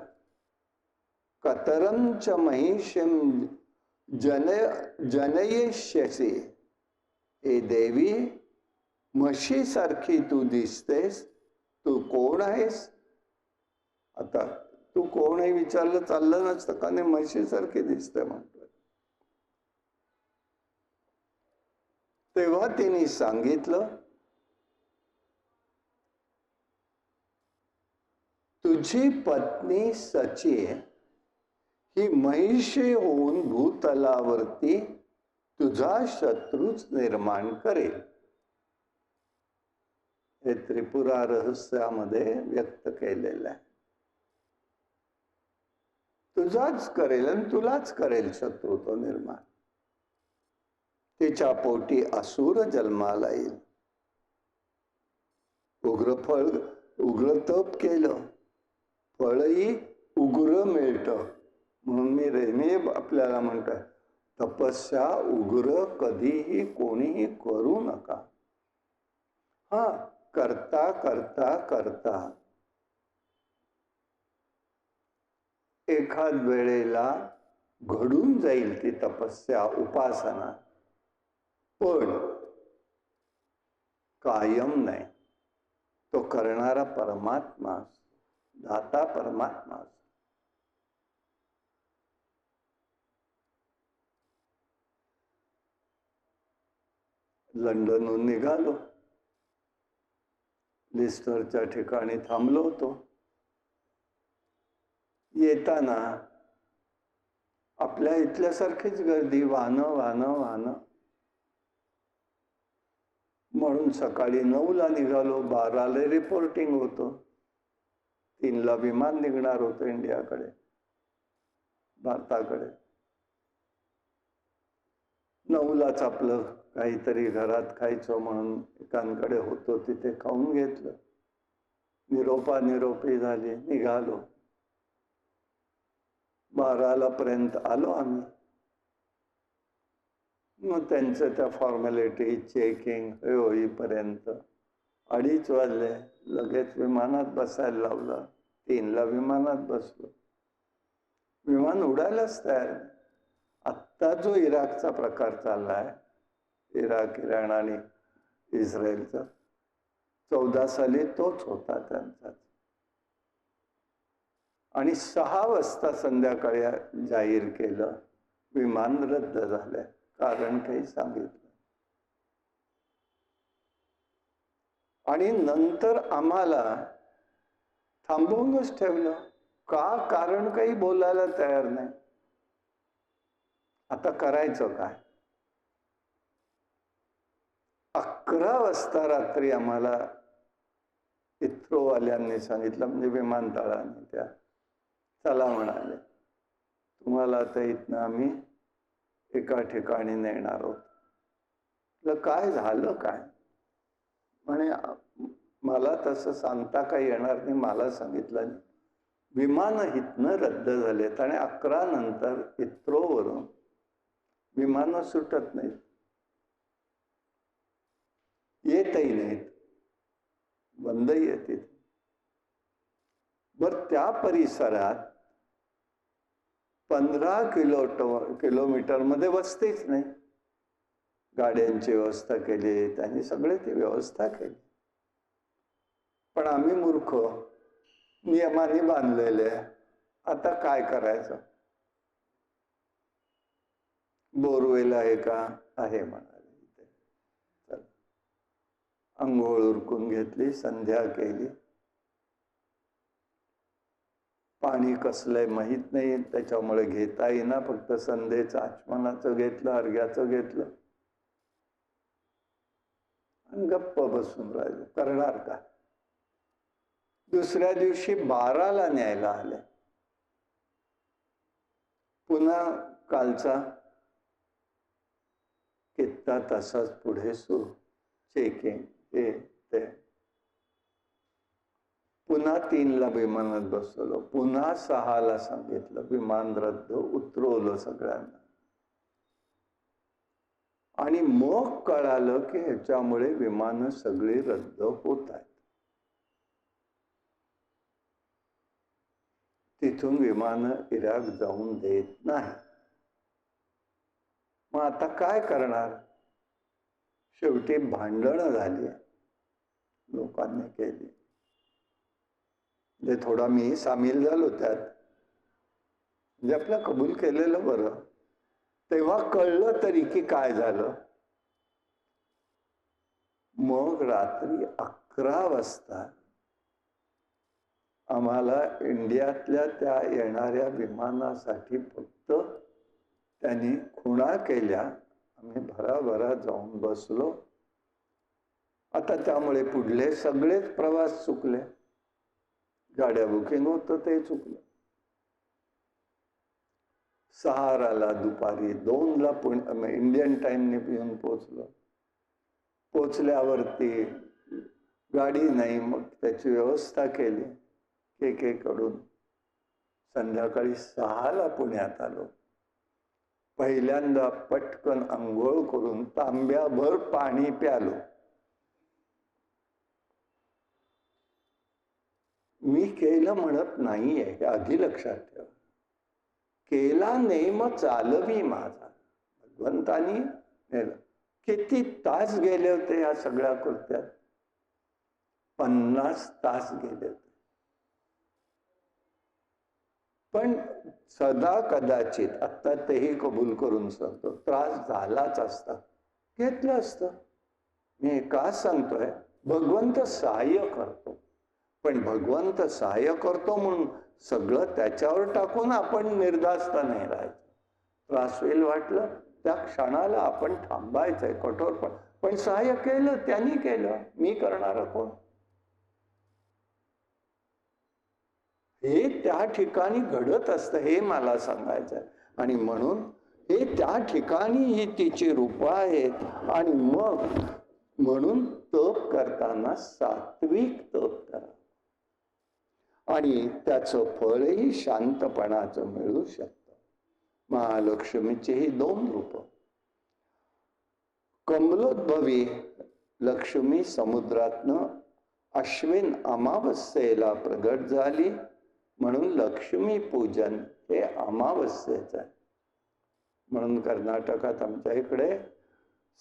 कतरंच महिषीं जनयिष्यसि. हे देवी, म्हशीसारखी तू दिसतेस, तू कोण आहेस? आता तू कोण आहे विचारलं चाललं नसतं का? नाही, म्हशीसारखी दिसते म्हणतोय. तेव्हा तिने सांगितलं, तुझी पत्नी सची ही महिषी होऊन भूतलावरती तुझा शत्रूच निर्माण करेल. हे त्रिपुरा रहस्यामध्ये व्यक्त केलेलं आहे. तुझाच करेल आणि तुलाच करेल शत्रू तो निर्माण. तिच्या पोटी असुर जन्माला येईल. उग्र तप केलं, फळही उग्र मिळतं. म्हणून मी रेमी आपल्याला म्हणतोय, तपस्या उग्र कधीही कोणीही करू नका. हा, करता करता करता एखाद वेळेला घडून जाईल ती तपस्या, उपासना, पण कायम नाही. तो करणारा परमात्मा, दाता परमात्मा. लंडनहून निघालो, लिस्टरच्या ठिकाणी थांबलो होतो. येताना आपल्या इथल्यासारखीच गर्दी, वाहनं वाहनं वाहनं. म्हणून सकाळी 9ला निघालो, 12ला रिपोर्टिंग होतं. 3ला विमान निघणार होतं इंडियाकडे, भारताकडे. 9लाच आपलं काहीतरी घरात खायचं म्हणून एकांकडे होतो, तिथे खाऊन घेतलं. निरोपी झाली, निघालो. 12ला पर्यंत आलो आम्ही. मग त्यांचं त्या फॉर्मॅलिटी, चेकिंग होईपर्यंत 2:30 वाजले. लगेच विमानात बसायला लावलं. 3ला विमानात बसलो. विमान उडायलाच तयार. आत्ता जो इराकचा प्रकार चाललाय, इराक, इराण आणि इस्रायलचा, 14 साली तोच होता त्यांचाच. आणि 6 वाजता संध्याकाळी जाहीर केलं विमान रद्द झालंय. कारण काही सांगितलं. आणि नंतर आम्हाला थांबवूनच ठेवलं. का? कारण काही बोलायला तयार नाही. आता करायचं काय? 11 वाजता रात्री आम्हाला इस्रोवाल्यांनी सांगितलं, म्हणजे विमानतळाने, त्या चला म्हणाले, तुम्हाला आता इथनं आम्ही एका ठिकाणी नेणार आहोत. काय झालं काय? म्हणे मला तसं सांगता काही येणार नाही, मला सांगितलं नाही. विमान इथनं रद्द झालेत आणि 11 नंतर इस्रोवरून विमानं सुटत नाहीत, येतही नाहीत, बंदही येते. बर त्या परिसरात 15 किलोमीटर मध्ये वस्तीच नाही. गाड्यांची व्यवस्था केली त्यांनी, सगळे ती व्यवस्था केली. पण आम्ही मूर्ख, नियमाने बांधलेले, आता काय करायचं? बोरवेल आहे का? आहे म्हणाले. चल, अंघोळ उरकून घेतली, संध्या केली. पाणी कसलंय माहीत नाही, त्याच्यामुळे घेता येईना, फक्त संध्येचं आचमनाचं घेतलं, अर्घ्याचं घेतलं आणि गप्प बसून राहिलो. करणार का? दुसऱ्या दिवशी 12ला न्यायला आले. पुन्हा कालचा कित्ता तसाच पुढे सुरू, चेकिंग, हे ते. पुन्हा 3ला विमानात बसवलं, पुन्हा 6ला सांगितलं विमान रद्द, उतरवलं सगळ्यांना. आणि मग कळालं की ह्याच्यामुळे विमानं सगळी रद्द होत आहेत. तिथून विमानं इराक जाऊन देत नाही. मग आता काय करणार? शेवटी भांडणं झाली, लोकांनी केली. म्हणजे थोडा मी सामील झालो त्यात, म्हणजे आपलं कबूल केलेलं बरं. तेव्हा कळलं तरी की काय झालं. मग रात्री 11 वाजता आम्हाला इंडियातल्या त्या येणाऱ्या विमानासाठी फक्त त्यांनी खुणा केल्या. आम्ही भराभरा जाऊन बसलो. आता त्यामुळे पुढले सगळेच प्रवास चुकले. गाड्या बुकिंग होतं ते चुकलं. 6ला दुपारी 2ला इंडियन टाइमने येऊन पोचलो. पोचल्यावरती गाडी नाही, मग त्याची व्यवस्था केली के कडून. संध्याकाळी 6ला पुण्यात आलो. पहिल्यांदा पटकन अंघोळ करून तांब्याभर पाणी प्यालो. मी केलं म्हणत नाहीये, हे आधी लक्षात ठेवा. केला नेम चालवी माझा, भगवंतानी नेलं. किती तास गेले होते या सगळ्या कृत्यात? 50 तास गेले होते. पण सदा कदाचित, आता तेही कबूल करून सांगतो, त्रास झालाच असता, घेतलं असतं. मी का सांगतोय? भगवंत सहाय्य करतो. पण भगवंत सहाय्य करतो म्हणून सगळं त्याच्यावर टाकून आपण निर्धास्त नाही राहायचं. त्रास होईल वाटलं त्या क्षणाला आपण थांबायचंय, कठोरपण. पण सहाय्य केलं, त्यांनी केलं, मी करणार कोण? हे त्या ठिकाणी घडत असतं, हे मला सांगायचं आहे. आणि म्हणून हे त्या ठिकाणी ही तिची रूपं आहेत. आणि मग म्हणून तप करताना सात्विक तप करा, आणि त्याचं फळही शांतपणाचं मिळू शकतं. महालक्ष्मीची ही 2 रूप. कमलोद्भवी लक्ष्मी समुद्रातनं अश्विन अमावस्येला प्रगट झाली, म्हणून लक्ष्मी पूजन हे अमावस्येचं आहे. म्हणून कर्नाटकात आमच्या इकडे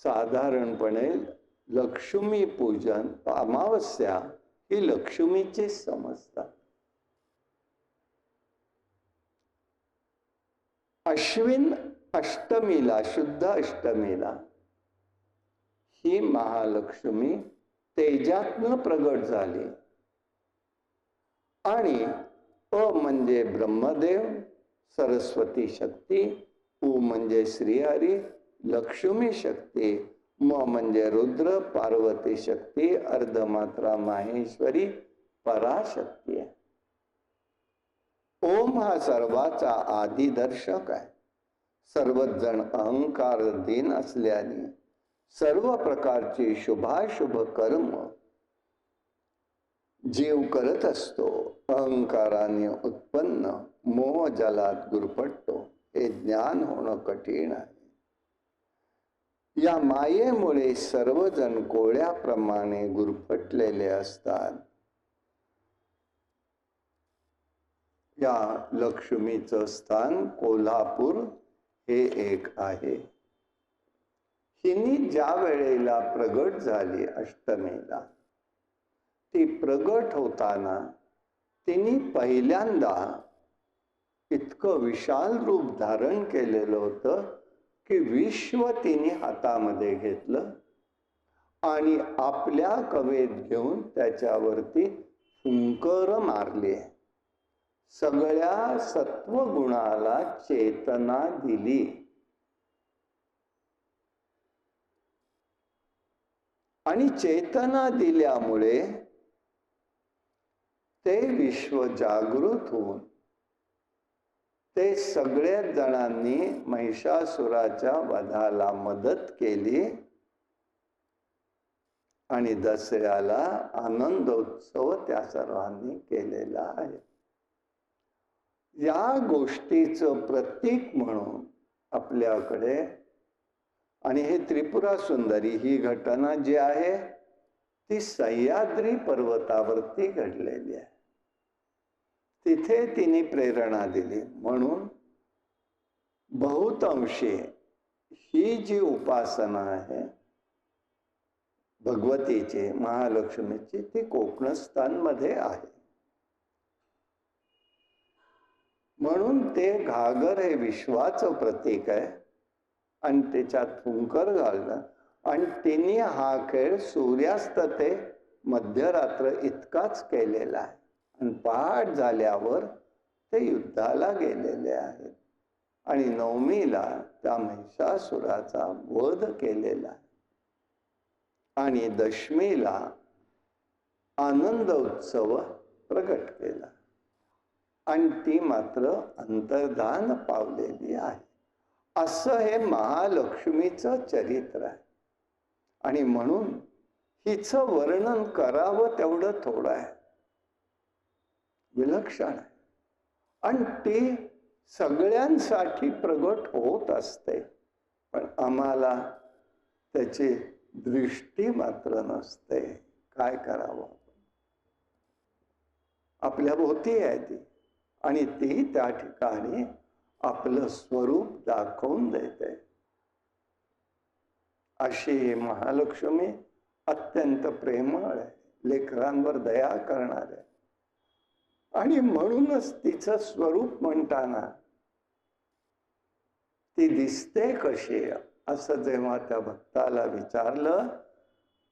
साधारणपणे लक्ष्मी पूजन, अमावस्या ही लक्ष्मीची समजतात. अश्विन अष्टमीला, शुद्ध अष्टमीला ही महालक्ष्मी तेजातनं प्रगट झाली. आणि अ म्हणजे ब्रह्मदेव, सरस्वती शक्ती, उ म्हणजे श्रीहरी, लक्ष्मी शक्ती, म म्हणजे रुद्र, पार्वती शक्ती, अर्धमात्रा माहेश्वरी, पराशक्ती आहे. ओम हा सर्वाचा आदिदर्शक आहे. सर्वच जण अहंकारधीन असल्याने सर्व प्रकारची शुभाशुभ कर्म जीव करत असतो. अहंकाराने उत्पन्न मोह जलात गुरफटतो. हे ज्ञान होणं कठीण आहे. या मायेमुळे सर्वजण कोळ्याप्रमाणे गुरफटलेले असतात. या लक्ष्मीचं स्थान कोल्हापूर हे एक आहे. हिनी ज्या वेळेला प्रगट झाली अष्टमीला, ती प्रगट होताना तिने पहिल्यांदा इतकं विशाल रूप धारण केलेलं होतं की विश्व तिने हातामध्ये घेतलं आणि आपल्या कवेत घेऊन त्याच्यावरती फुंकर मारली. सगळ्या सत्वगुणाला चेतना दिली. आणि चेतना दिल्यामुळे ते विश्व जागृत होऊन ते सगळ्या जणांनी महिषासुराच्या वधाला मदत केली आणि दसऱ्याला आनंदोत्सव त्या सर्वांनी केलेला आहे. या गोष्टीचं प्रतीक म्हणून आपल्याकडे, आणि हे त्रिपुरा सुंदरी ही घटना जी आहे ती सह्याद्री पर्वतावरती घडलेली आहे. तिथे तिने प्रेरणा दिली. म्हणून बहुतांशी ही जी उपासना आहे भगवतीची, महालक्ष्मीची, ती कोकणस्थानमध्ये आहे. म्हणून ते घागर हे विश्वाचं प्रतीक आहे आणि त्याच्यात फुंकर घालणं, आणि तिने हा खेळ सूर्यास्त ते मध्यरात्र इतकाच केलेला आहे. आणि पहाट झाल्यावर ते युद्धाला गेलेले आहेत आणि नवमीला त्या महिषासुराचा वध केलेला आहे आणि दशमीला आनंद उत्सव प्रगट केला आणि ती मात्र अंतर्धान पावलेली आहे. असं हे महालक्ष्मीचं चरित्र आहे. आणि म्हणून हिचं वर्णन करावं तेवढं थोडं आहे. विलक्षण आहे आणि ती सगळ्यांसाठी प्रगट होत असते, पण आम्हाला त्याची दृष्टी मात्र नसते. काय करावं? आपल्या भोवती आहे ती आणि ती त्या ठिकाणी आपलं स्वरूप दाखवून देते. अशी महालक्ष्मी अत्यंत प्रेमळ आहे, लेकरांवर दया करणारे. आणि म्हणूनच तिचं स्वरूप म्हणताना ती दिसते कशी असं जेव्हा त्या भक्ताला विचारलं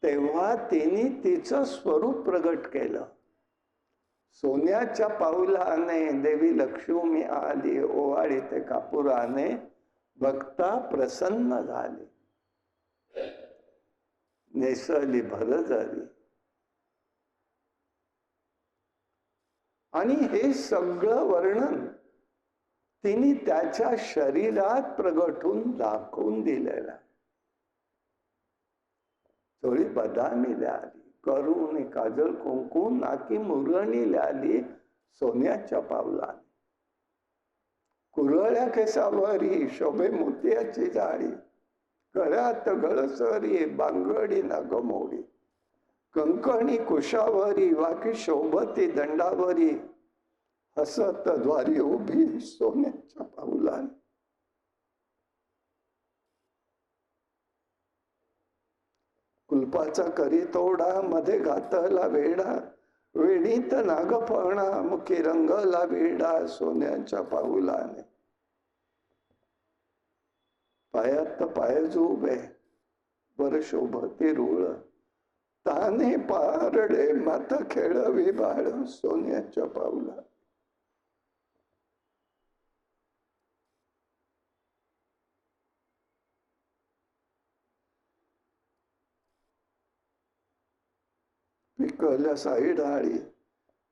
तेव्हा तिने तिचं स्वरूप प्रगट केलं. सोन्याच्या पाऊलाने देवी लक्ष्मी आली, ओवाळी ते कापुराने भक्ता प्रसन्न झाली, नेसली भरजरी. आणि हे सगळं वर्णन तिने त्याच्या शरीरात प्रगटून दाखवून दिलेलं आहे. थोडी बदामी ल्याली, करून काजल कुंकू, नाकी मुरणी ल्याली सोन्याच्या पावलाने, कुरळ्या केसावरी शोभे मोत्याची जाळी, गळ्यात गळसरी बांगडी नागमोडी, कंकणी कुशावरी वाकी शोभती दंडावरी, हसत द्वारी उभी सोन्याच्या पाऊलाने. कुलपाचा करी तोडा, मध्ये घातला वेडा, वेणीत नागफणा, मुखी रंगला वेडा सोन्याच्या पाऊलाने. पायात पायजोबे वर शोभती रुळ, ताने पारडे माता खेळवी बाळ सोन्याच्या पाऊला. विकल्या साई डाळी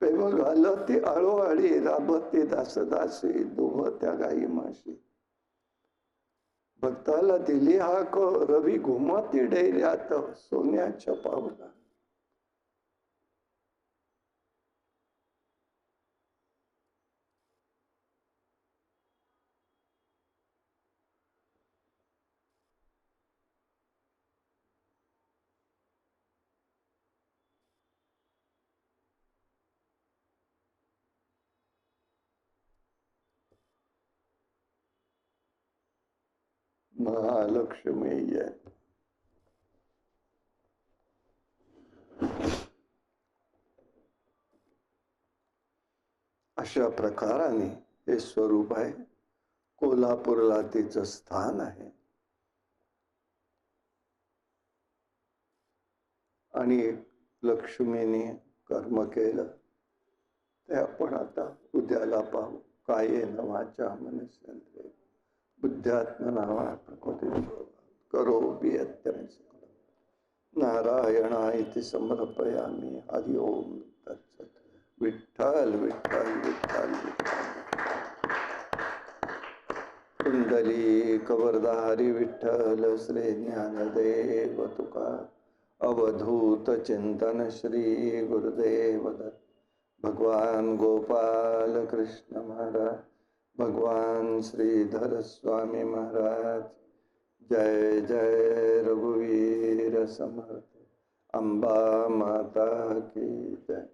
प्रेम घालती आळोआळी राबती दासदासी दुभत्या गाई माशी. भक्ताला दिली हाक रवी घुमती डेऱ्यात सोन्याच्या पावला. महालक्ष्मी आहे. अशा प्रकाराने हे स्वरूप आहे. कोल्हापूरला तिचं स्थान आहे. आणि लक्ष्मीने कर्म केलं ते आपण आता उद्याला पाहू. कायेन वाचा मनसेंद्रिय बुद्ध्यात्मना प्रकृती करोमि यत्किंचित् सकलं नारायणाय समर्पयामि. हरि ओम तत्सत्. विठ्ठल विठ्ठल विठ्ठल कुंडली कवरधारी विठ्ठल श्री ज्ञानदेव तुका. अवधूत चिंतन श्री गुरुदेव दत्त. भगवान गोपाल कृष्ण महाराज, भगवान श्रीधर स्वामी महाराज. जय जय रघुवीर समर्थ. अंबा माता की जय.